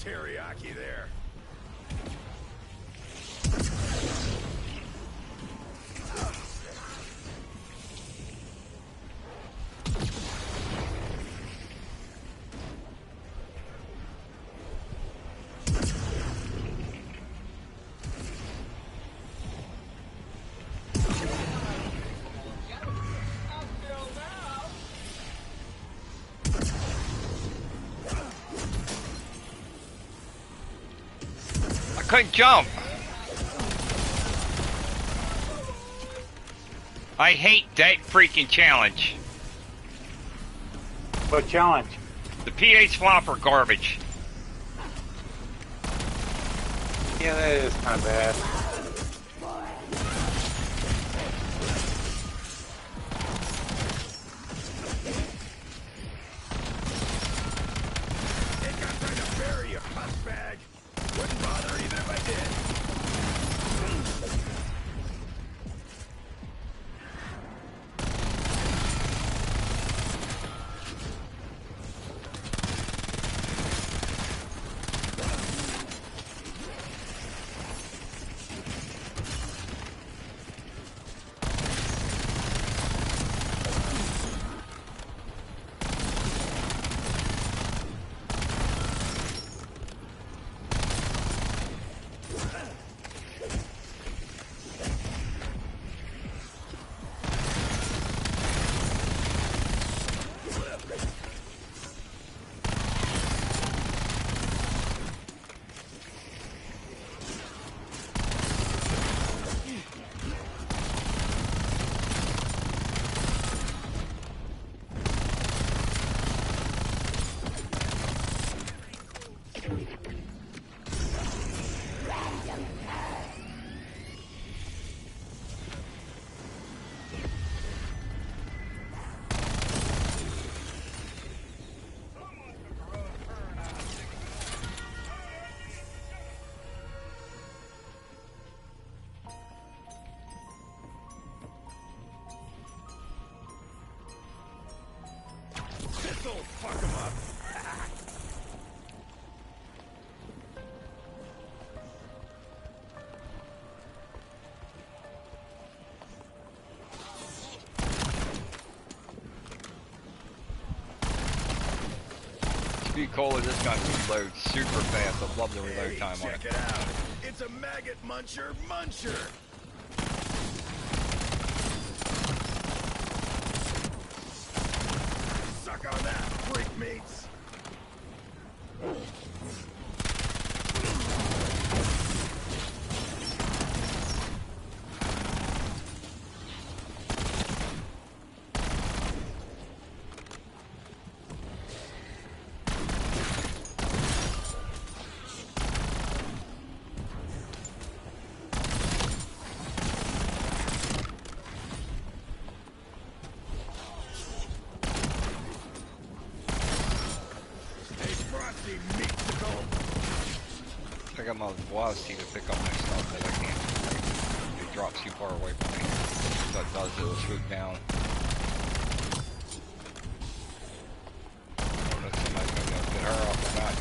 Teriyaki there. Couldn't jump. I hate that freaking challenge. What challenge? The PH flopper garbage. Yeah, that is kind of bad. Think I'm trying to bury you, bag. Wouldn't bother even if I did. be cool if this gun reloads super fast. I love the reload time on it. Check it out. It's a maggot muncher muncher. Suck on that, freak mates. I got my velocity to pick up my stuff that I can't. It drops too far away from me. So it does, it'll swoop down. I don't know if somebody's gonna be able to get her off or not.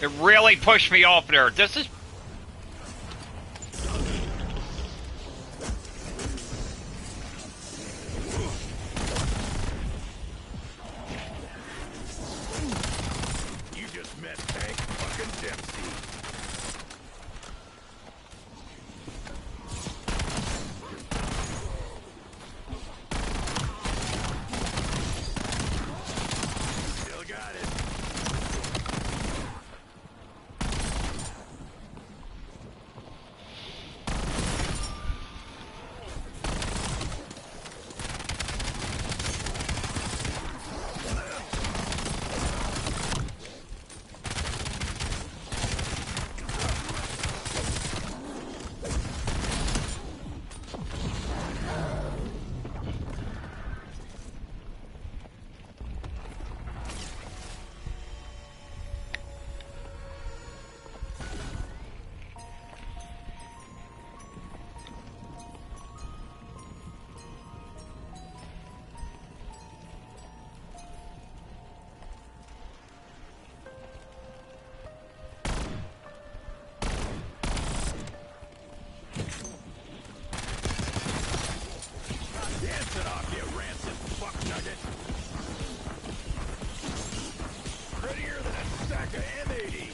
It really pushed me off there. This is... You just met Tank fucking Dempsey. Still got it. Dancing off, you rancid fuck nugget. Prettier than a stack of M80.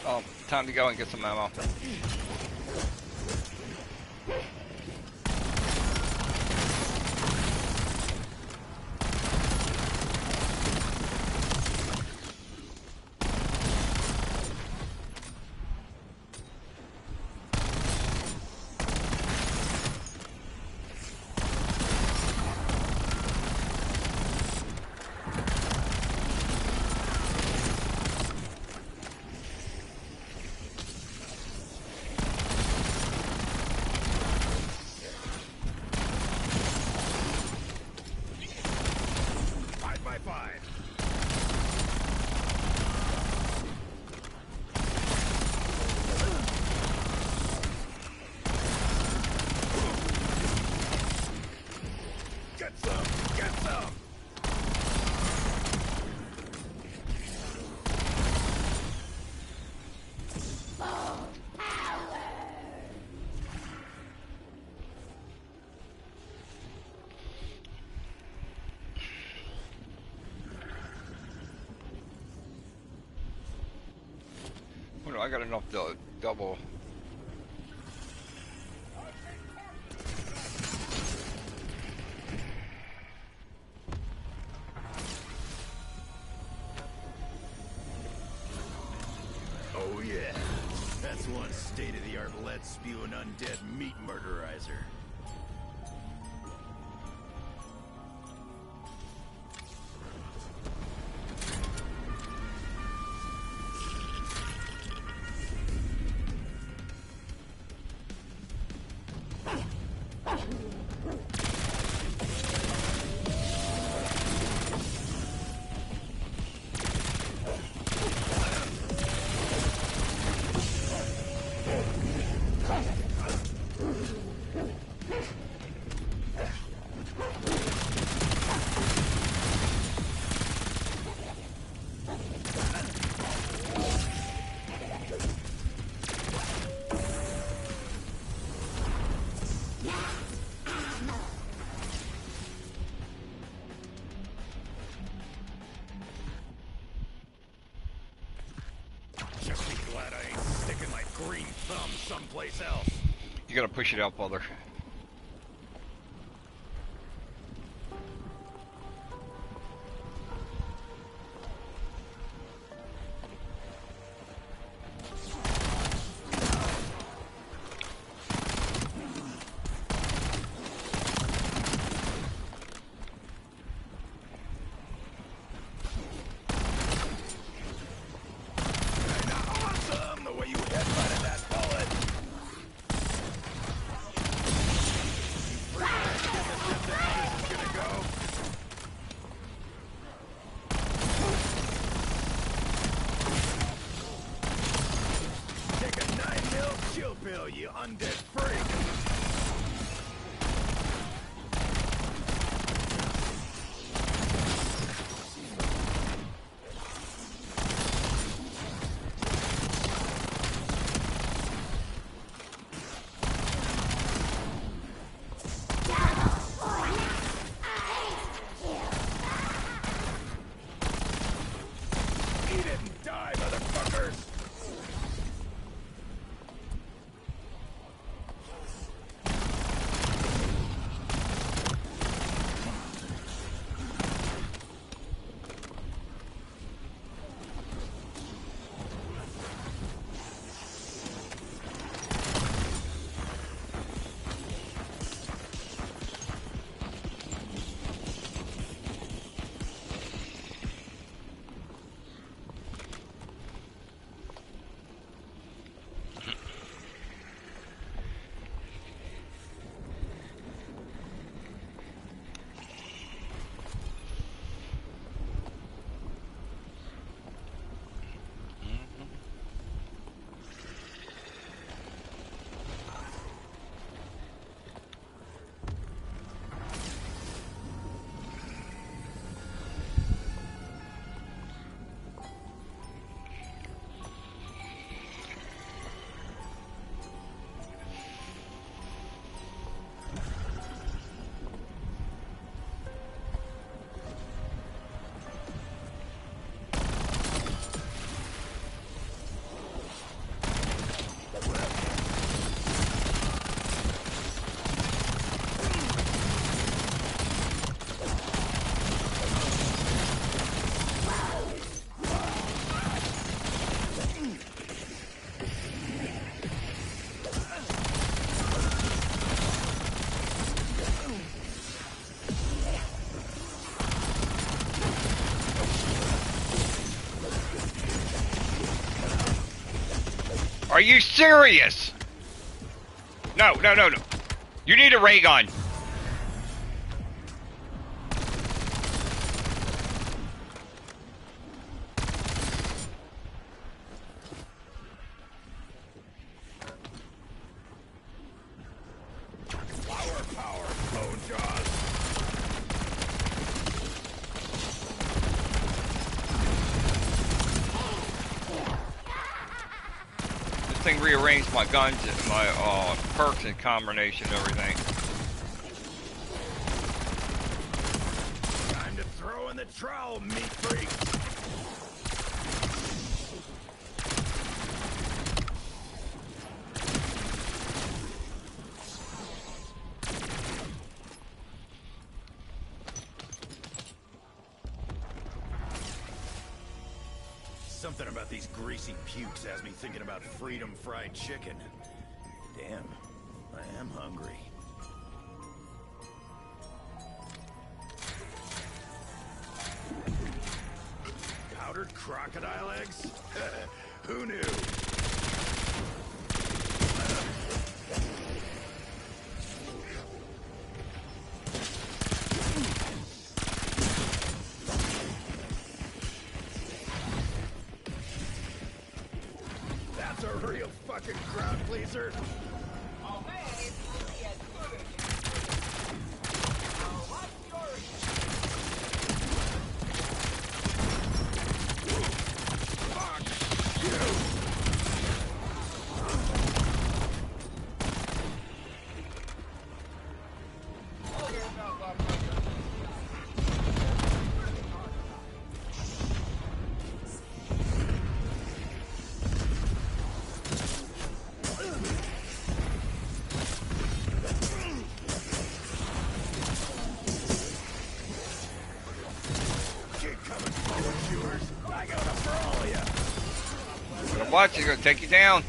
Oh, time to go and get some ammo. You know, I got enough to double. Oh yeah, that's one state-of-the-art lead-spewing undead meat murderizer. Just be glad I ain't sticking my green thumb someplace else. You gotta push it out further. Awesome, the way you headbutted that bullet. Take a 9mm chill pill, you undead freak. Eat it and die, motherfuckers! Are you serious? No, no, no, no. You need a ray gun. Flower power, bone jaws. This thing rearranged my guns, my perks and combination and everything. Time to throw in the trowel, meat freak. Something about these greasy pukes has me thinking about freedom fried chicken. Damn, I am hungry. Powdered crocodile eggs? Who knew? That's a real fucking crowd pleaser. Oh man, it's really as good as it. Now, what's your Fuck you! Oh, you're not welcome. Keep coming forward, viewers. I got enough for all of you. Gonna watch, he's gonna take you down.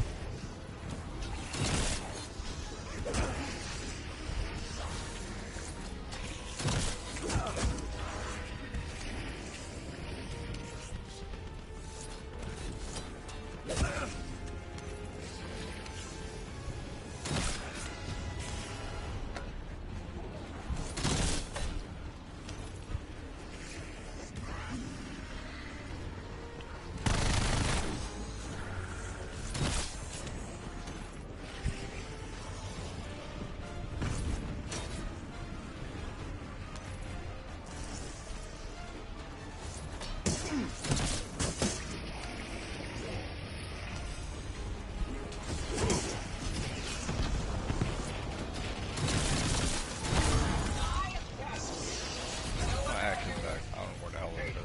My action back. I don't know where the hell it is.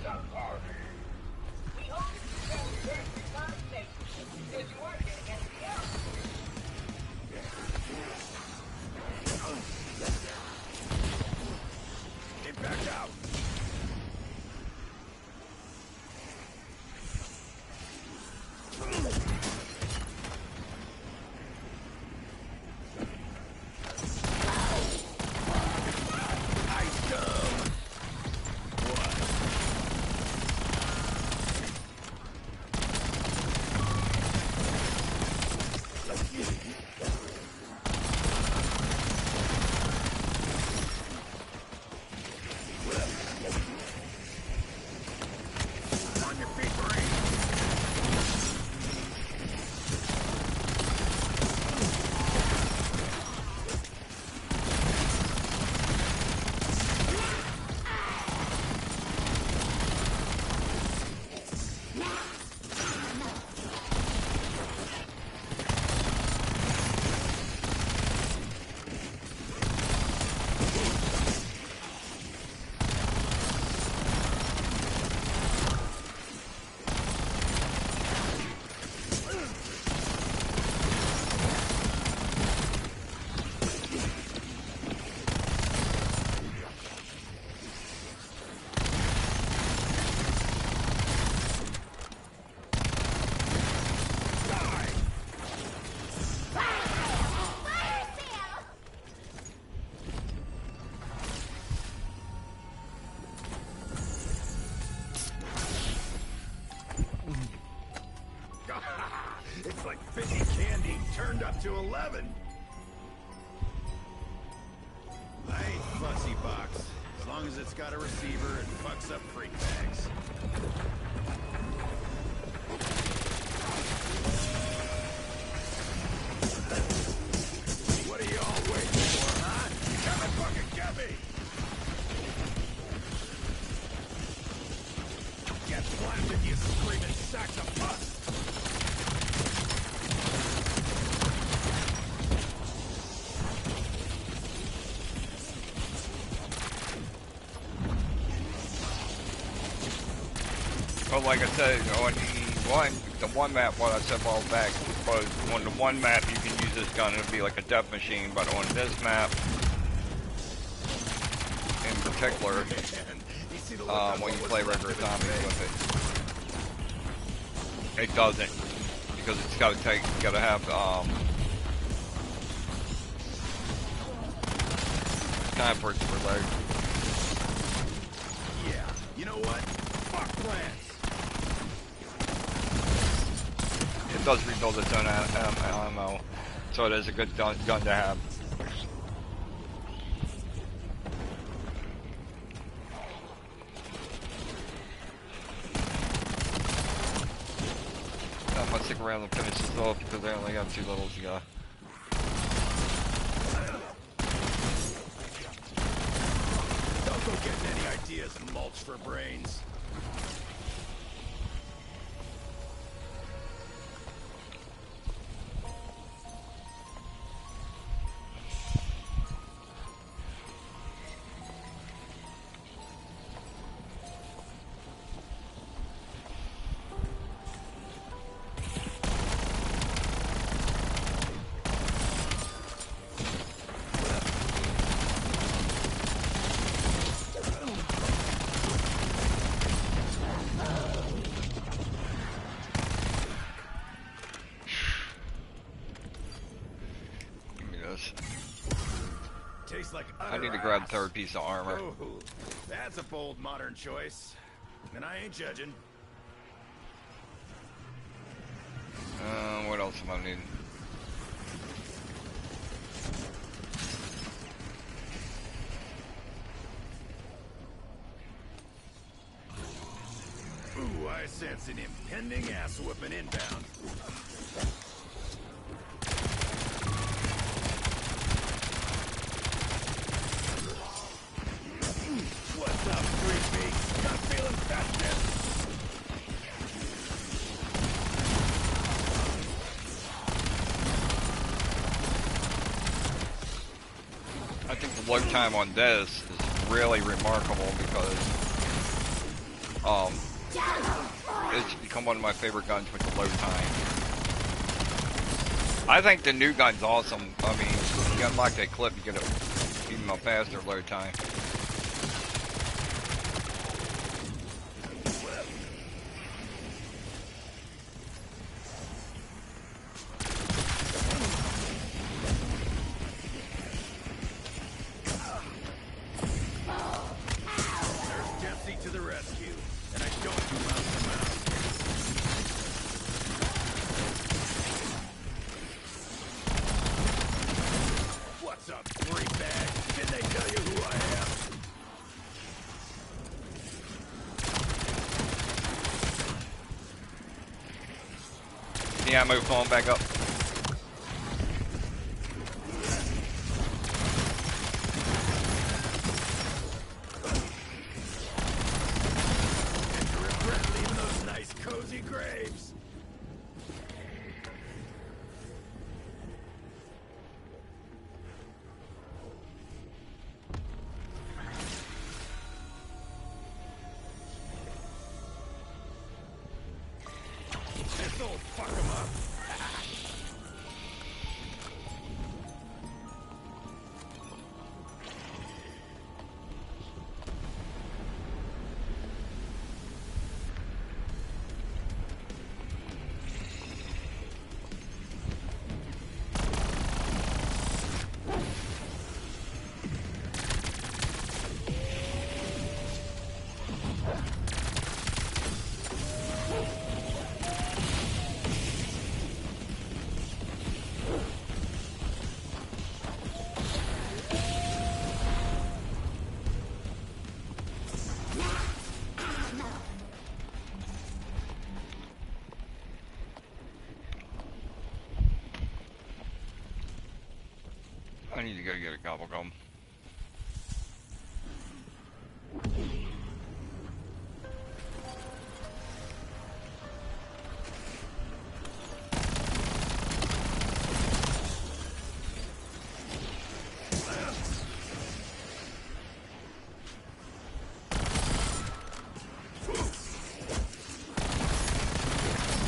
We hope that you found the best conversation, because you are getting anything else. Get back out. Ice dumb. On your feet, Marine. It's like fizzy candy turned up to 11. I ain't fussy box. As long as it's got a receiver and fucks up freak bags. What are y'all waiting for, huh? Come and fucking get me! Get planted, you screaming sacks of pus! Well, like I said, on the one map, what I said a while back was on the one map you can use this gun, it'll be like a death machine, but on this map, in particular, when you play regular zombies with it, It doesn't, because it's got to have time for it to reload. Yeah, you know what? Fuck plants. It does rebuild its own ammo, so it is a good gun to have. I'm gonna stick around and finish this off because I only got 2 levels to go. Don't go getting any ideas and mulch for brains. Tastes like I need to grab the 3rd piece of armor. Oh, that's a bold modern choice. And I ain't judging. What else am I needing? Ooh, I sense an impending ass whooping inbound. What's up, freak? Not feeling festive? I think the load time on this is really remarkable because it's become one of my favorite guns with the load time. I think the new gun's awesome. I mean, if you unlock that clip, you get even a faster load time. The ammo falling back up. Regret leaving those nice cozy graves. This'll fuck 'em up. I need to go get a gobble gum.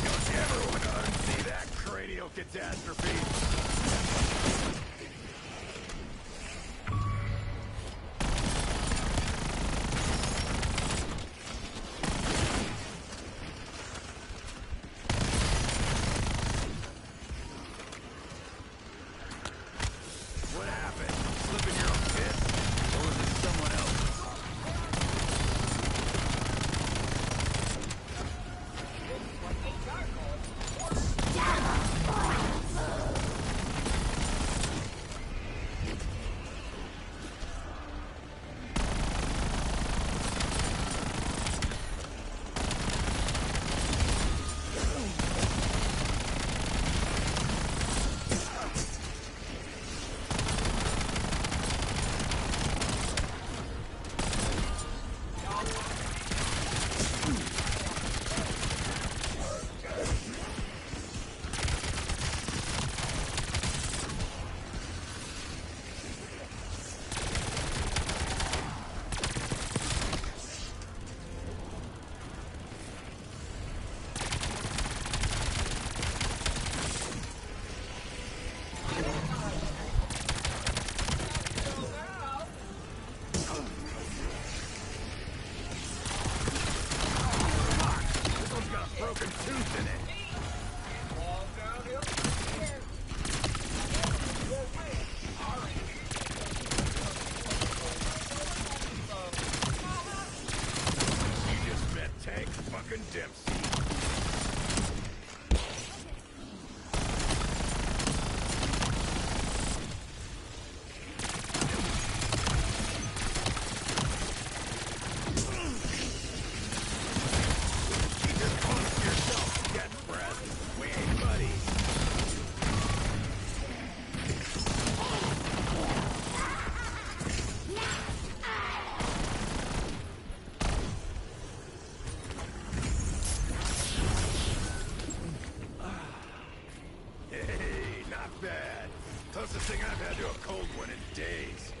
Don't you ever want to unsee that cranial catastrophe? bad. Closest thing I've had to a cold one in days.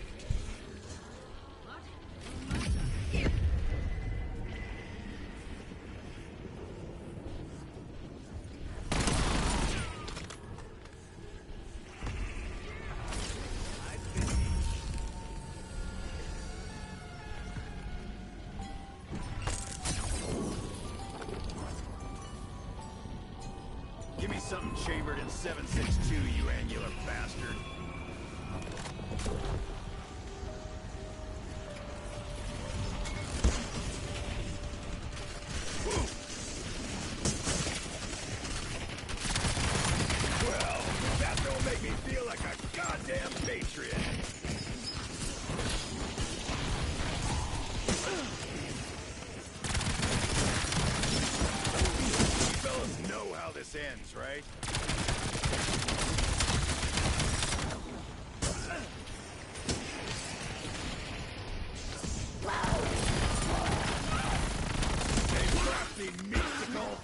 Give me something chambered in 762, you angular bastard. Woo. Well, that don't make me feel like a goddamn patriot. You fellas know how this ends, right? Hey, crafty meatsicle!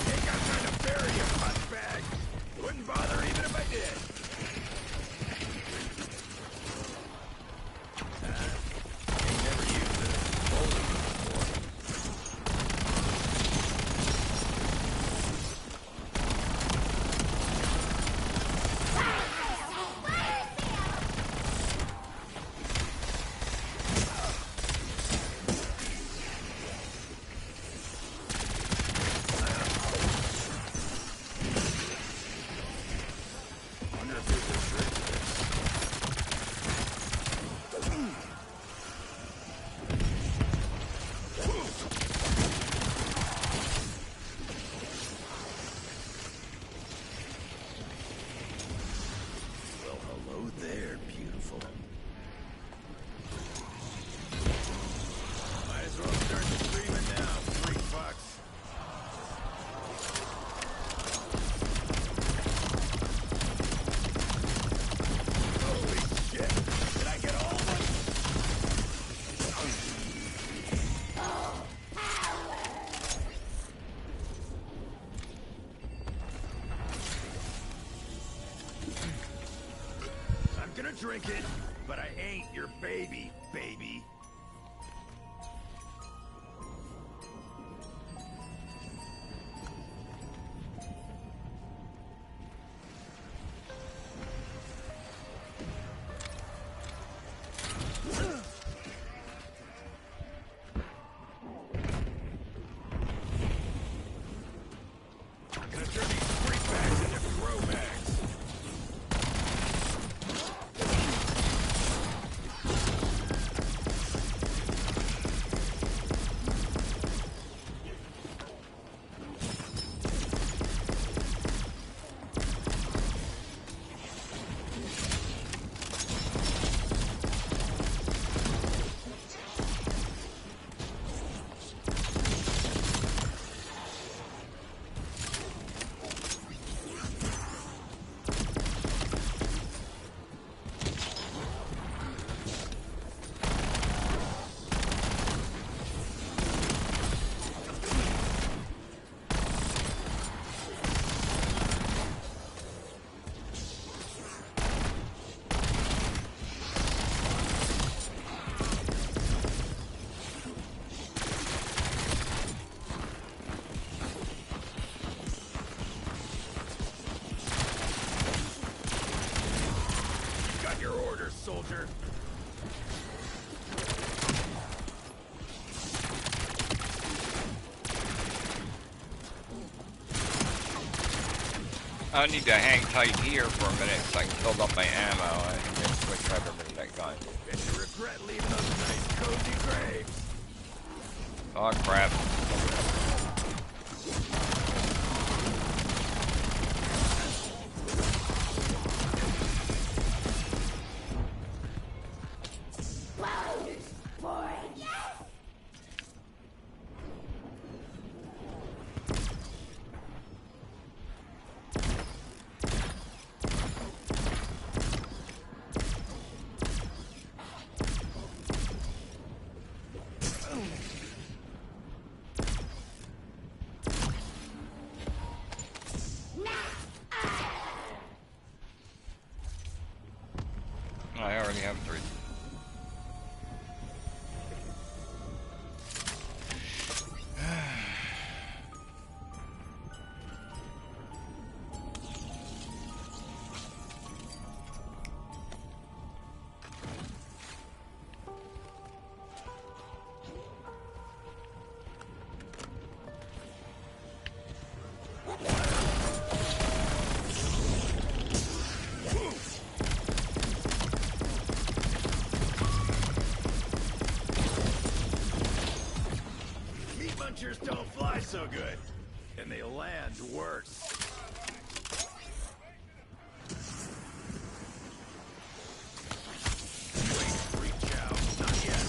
Ain't got time to bury you, bag. Wouldn't bother even if I did. Ain't never used it as bowling before. Wonder if there's a trick to this. Well, hello there, beautiful. Might as well start screaming now, freak fucks. Holy shit! Did I get all of them? I'm gonna drink it, but I ain't your baby, baby. I'm gonna turn these freak bags into throw bags. Got your orders, soldier. I need to hang tight here for a minute so I can build up my ammo and then switch over to that gun. Bet you regret leaving those nice cozy graves. Oh crap. already have 3. Munchers don't fly so good, and they land worse. Wait, reach out, not yet.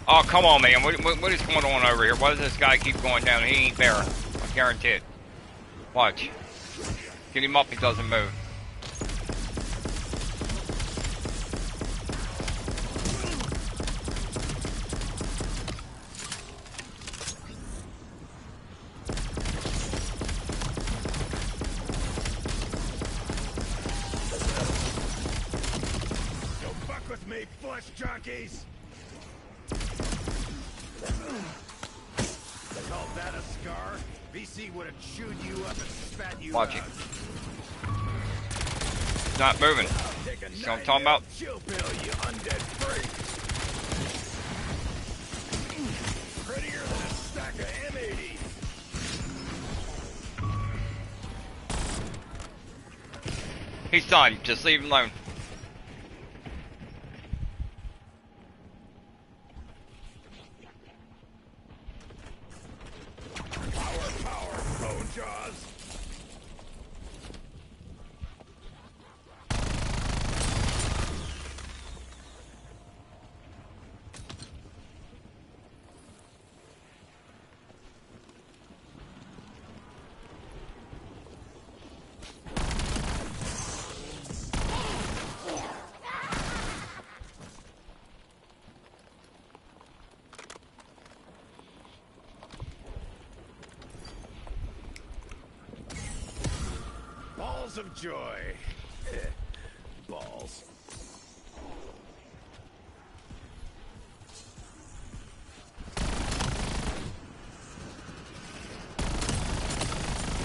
Oh, come on, man. What is going on over here? Why does this guy keep going down? He ain't there. I guarantee it. Watch. Get him up, he doesn't move. Don't fuck with me, flesh junkies! Call that a scar? VC would have chewed you up and spat you Watch out. it. He's not moving. Take a See what I'm talking about? chill pill, you undead freak. Prettier than a stack of M80s. He's done. Just leave him alone. Power, bone jaws. Balls of joy. Balls.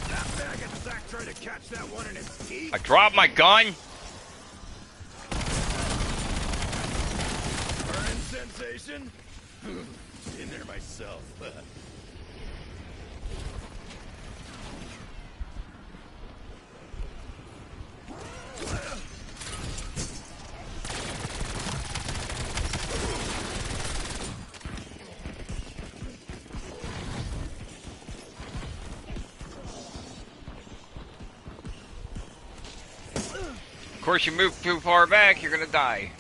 That faggot sack tried to catch that one in his teeth. I dropped my gun. Burning sensation? In there myself. Of course, you move too far back, you're gonna die.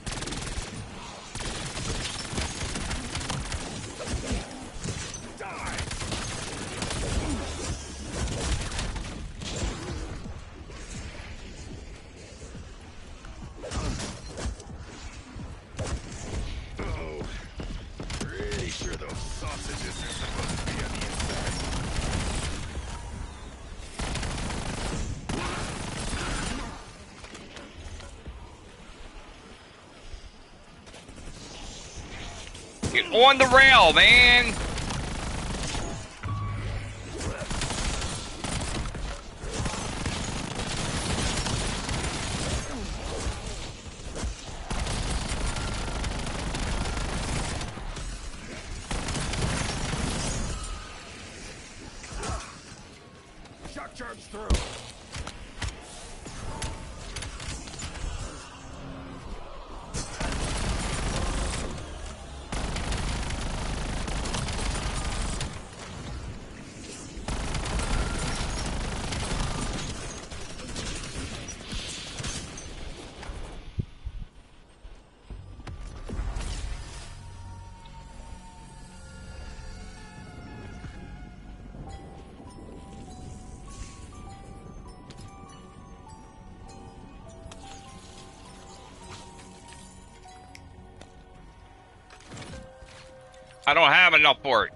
Oh, pretty sure those sausages are supposed to be on the inside. Get on the rail, man. Shock charge through. I don't have enough for it.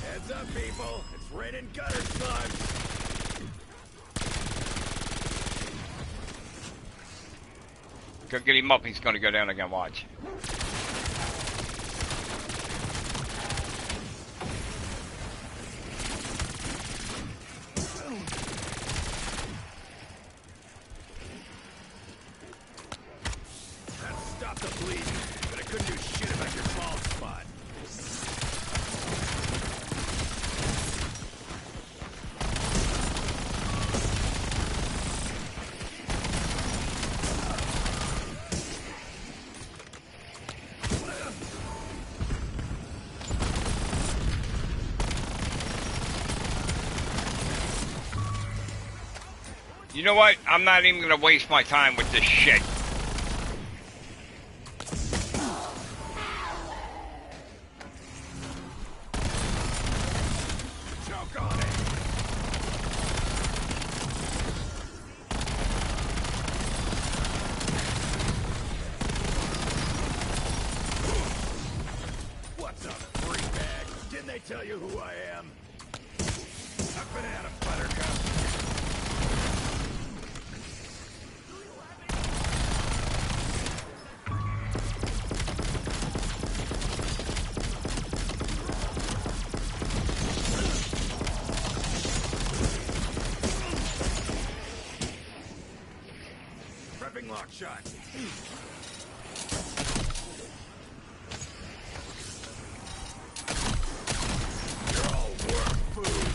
Heads up, people. It's raining gutter slugs. Go get him up. He's going to go down again. Watch. That stopped the bleeding, but it couldn't do shit about your bald spot. You know what? I'm not even going to waste my time with this shit. Choke on it. What's up, free bag? Didn't they tell you who I am? Up and at 'em, Buttercup. Prepping lock shot. You're all worm food.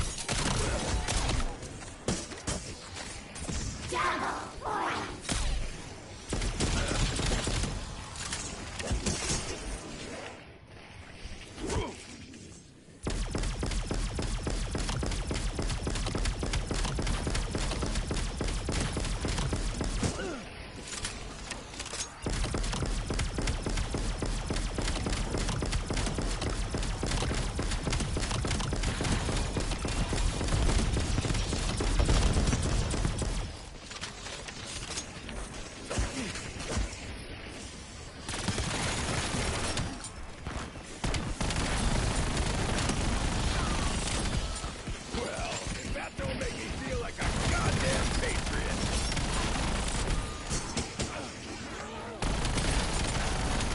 Well, if that don't make me feel like a goddamn patriot.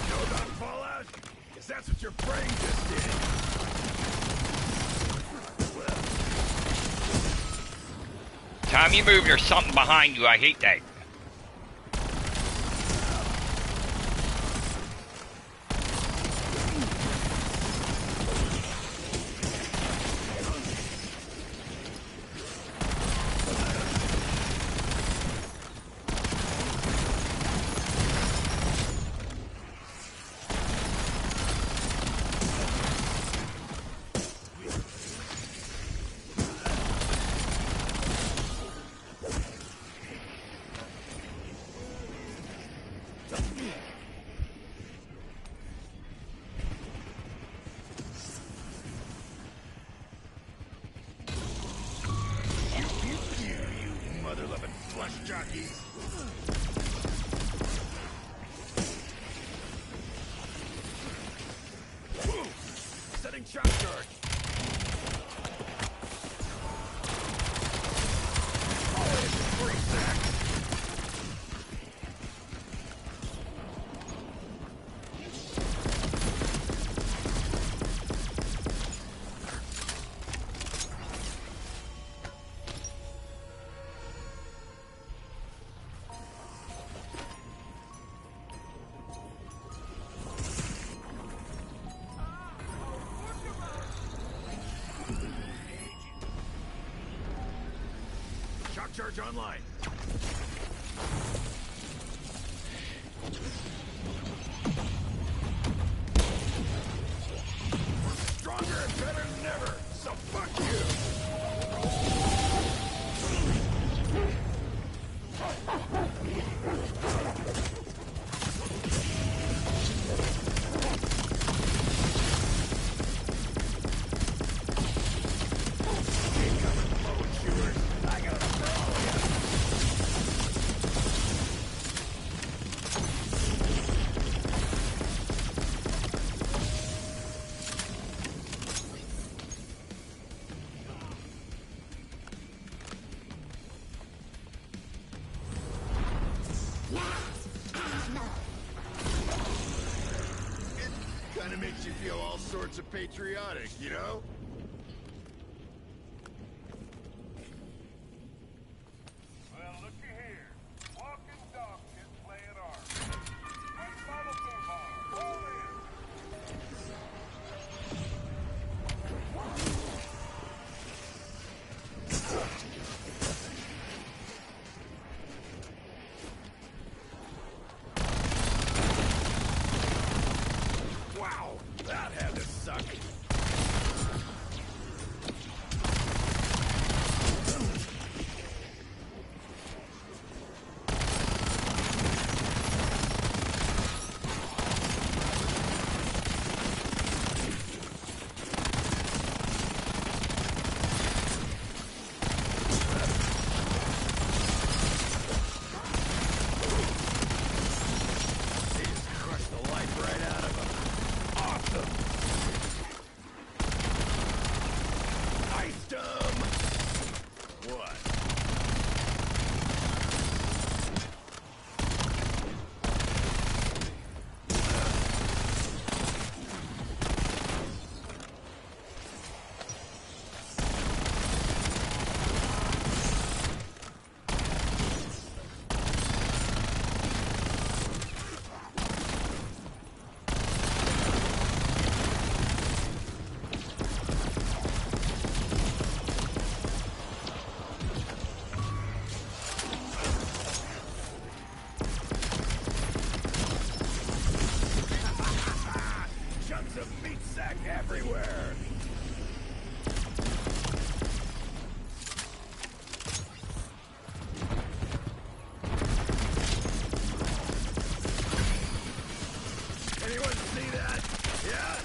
Know about Fallout? 'Cause that's what your brain just did. Time you move, there's something behind you. I hate that. You mother-loving flesh jockeys. Woo! Setting shock charge. Oh, it's a free sack. Shock charge online. We're stronger and better than ever, so fuck you. patriotic, you know? Well, looky here. Walking dog shit playing arms. Straight bottle boom bar. All in. Wow, that had to suck. They just crushed the life right out of him. Awesome. Iced him. What? Chunks of meat sack everywhere. Anyone see that? Yeah?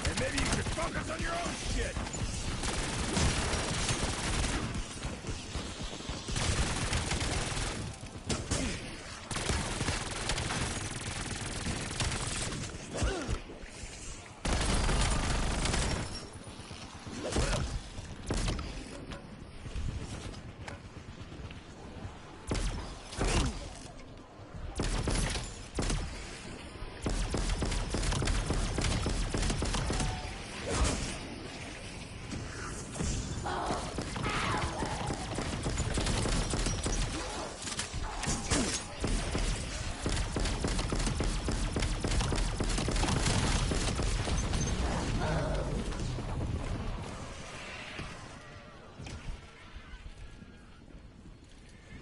And maybe you should focus on your own shit.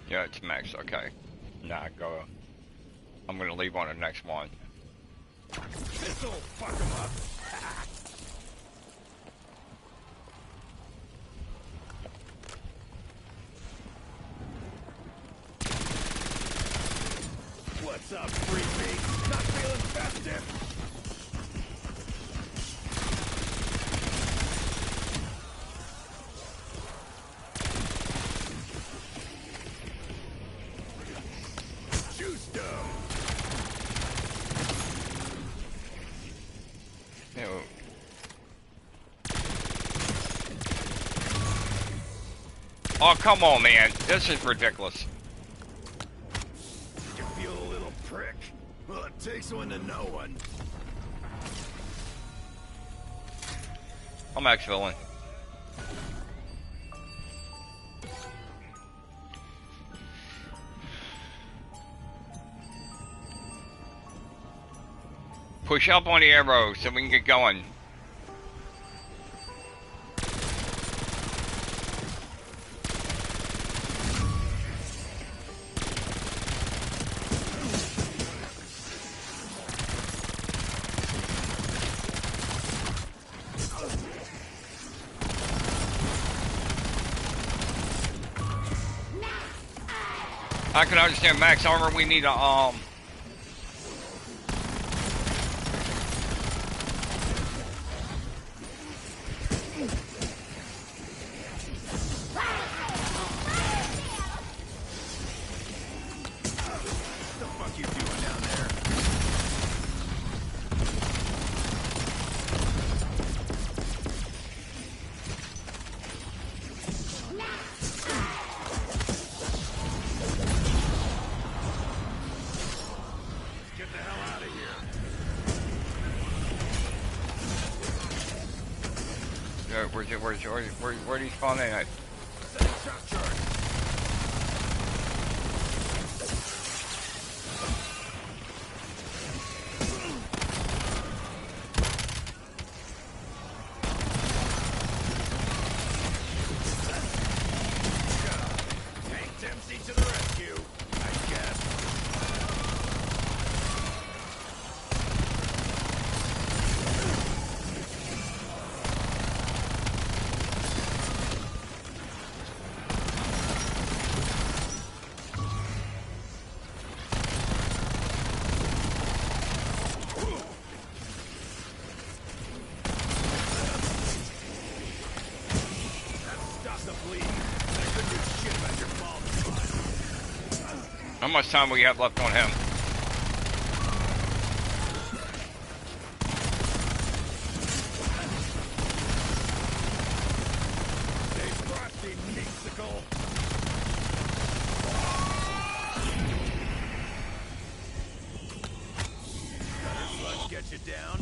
Yeah, it's max. Okay. Nah, go. I'm gonna leave on the next one. This'll fuck him up. What's up, freebie? Not feeling festive? Juiced up. Ew. Oh, come on, man. This is ridiculous. Did you feel a little prick? Well, it takes one to know one. I'm ex-villain. Push up on the arrow so we can get going. I can understand max armor. We need a What the fuck you doing down there? Where do you spawn in at? Setting shock charge. Tank Dempsey to the rescue, I guess. Stop the bleeding. I couldn't do shit about your bald spot. How much time we have left on him? Stay frosty, meeksicle. Gutter slugs get you down.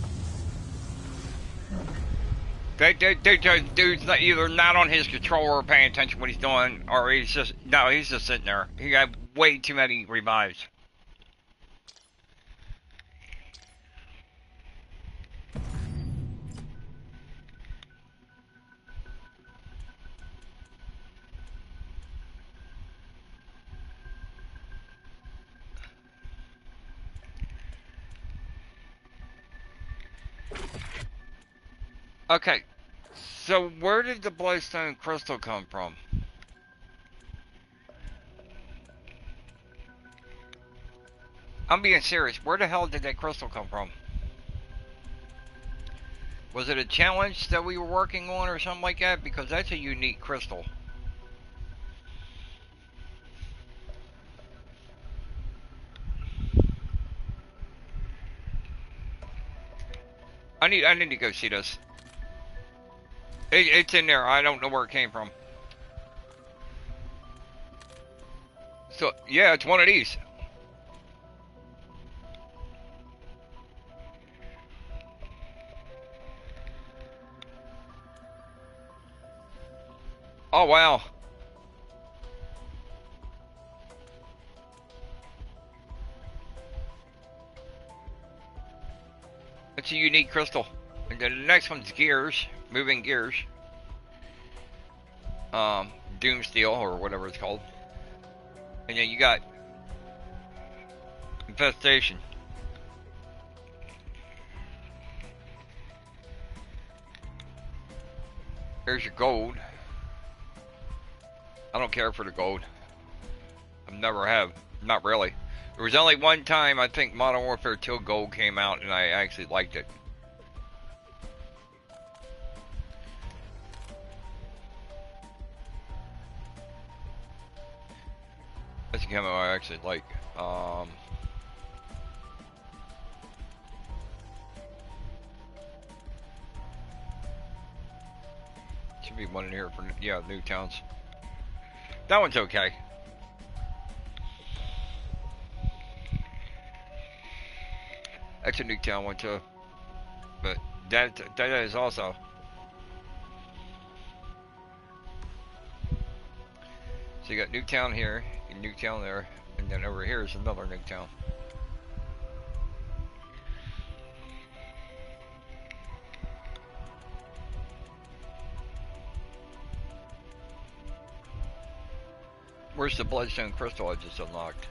Dude's not, either not on his controller or paying attention to what he's doing, or he's just sitting there. He got way too many revives. Okay, so where did the bloodstone crystal come from? I'm being serious. Where the hell did that crystal come from? Was it a challenge that we were working on or something like that? Because that's a unique crystal. I need to go see this. It's in there. I don't know where it came from. So, yeah, it's one of these. Oh, wow. It's a unique crystal. And then the next one's gears. Moving gears. Doom Steel, or whatever it's called. And then you got Infestation. There's your gold. I don't care for the gold. I never have. Not really. There was only one time I think Modern Warfare 2 Gold came out and I actually liked it. That's a camo I actually like. Should be one in here for, yeah, Newtowns. That one's okay. That's a Newtown one too. But that is also. So you got Newtown here, and Newtown there, and then over here is another Newtown. Where's the bloodstone crystal I just unlocked?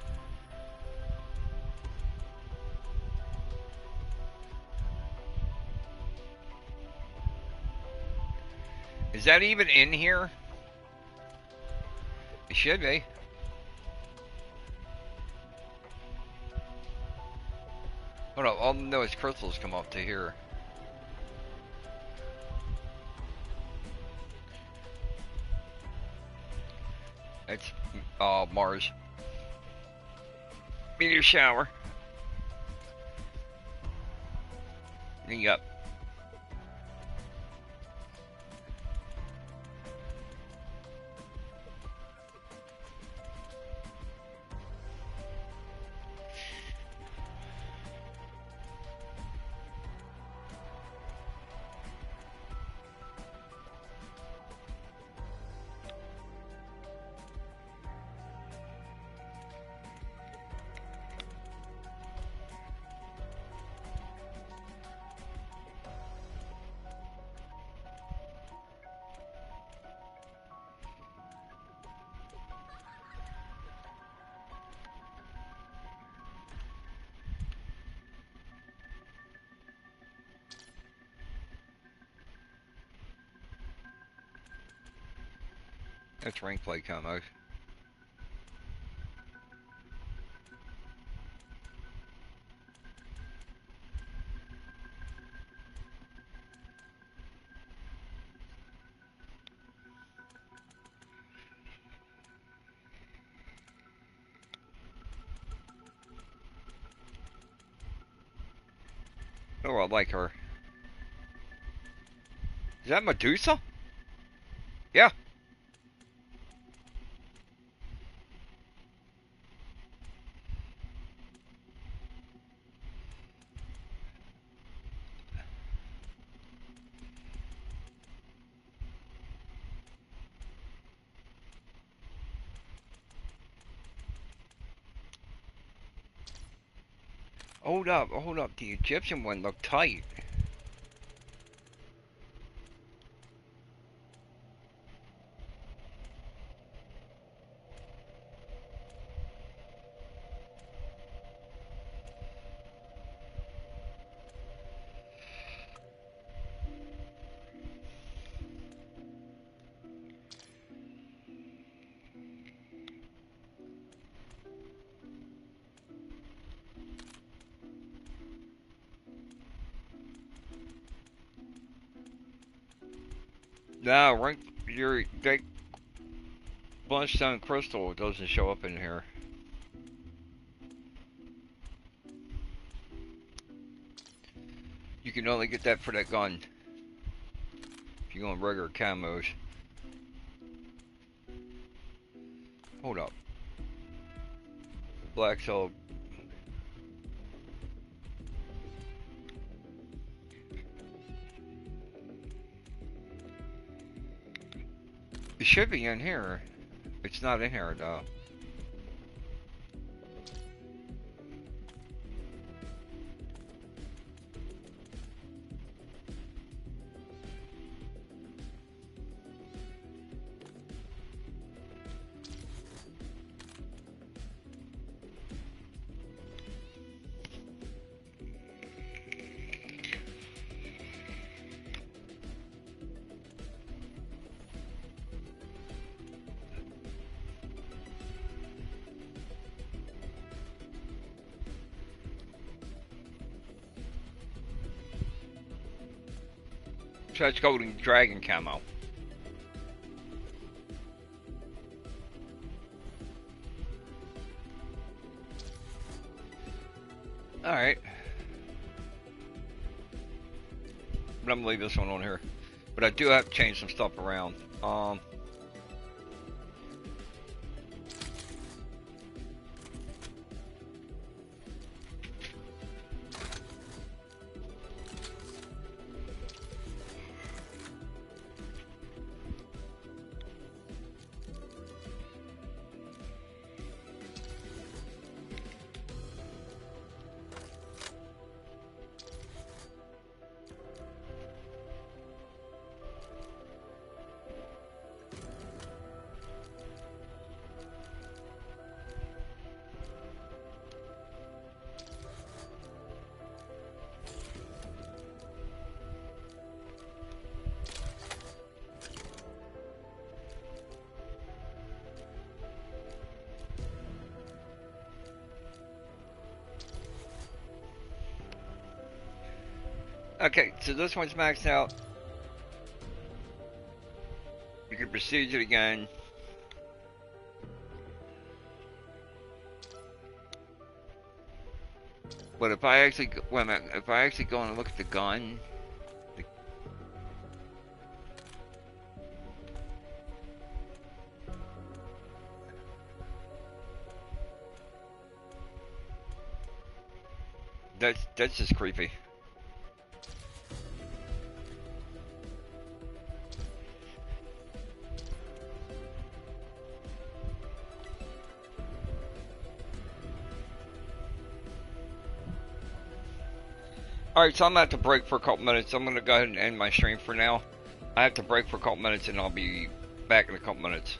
Is that even in here? It should be. Hold on, all I know is crystals come up to here. It's Mars. Meteor shower. Then you got That's rank play camo. Oh, I like her. Is that Medusa? Yeah. Hold up, hold up. The Egyptian one looked tight. No, rank your that bloodstone crystal doesn't show up in here. You can only get that for that gun. If you go on regular camos. Hold up. Black cell. It should be in here. It's not in here though. So that's golden dragon camo. Alright. But I'm gonna leave this one on here. But I do have to change some stuff around. Okay, so this one's maxed out. You can proceed it again. But if I actually, wait a minute, if I actually go and look at the gun, that's just creepy. Alright, so I'm gonna have to break for a couple minutes. I'm gonna go ahead and end my stream for now. I have to break for a couple minutes and I'll be back in a couple minutes.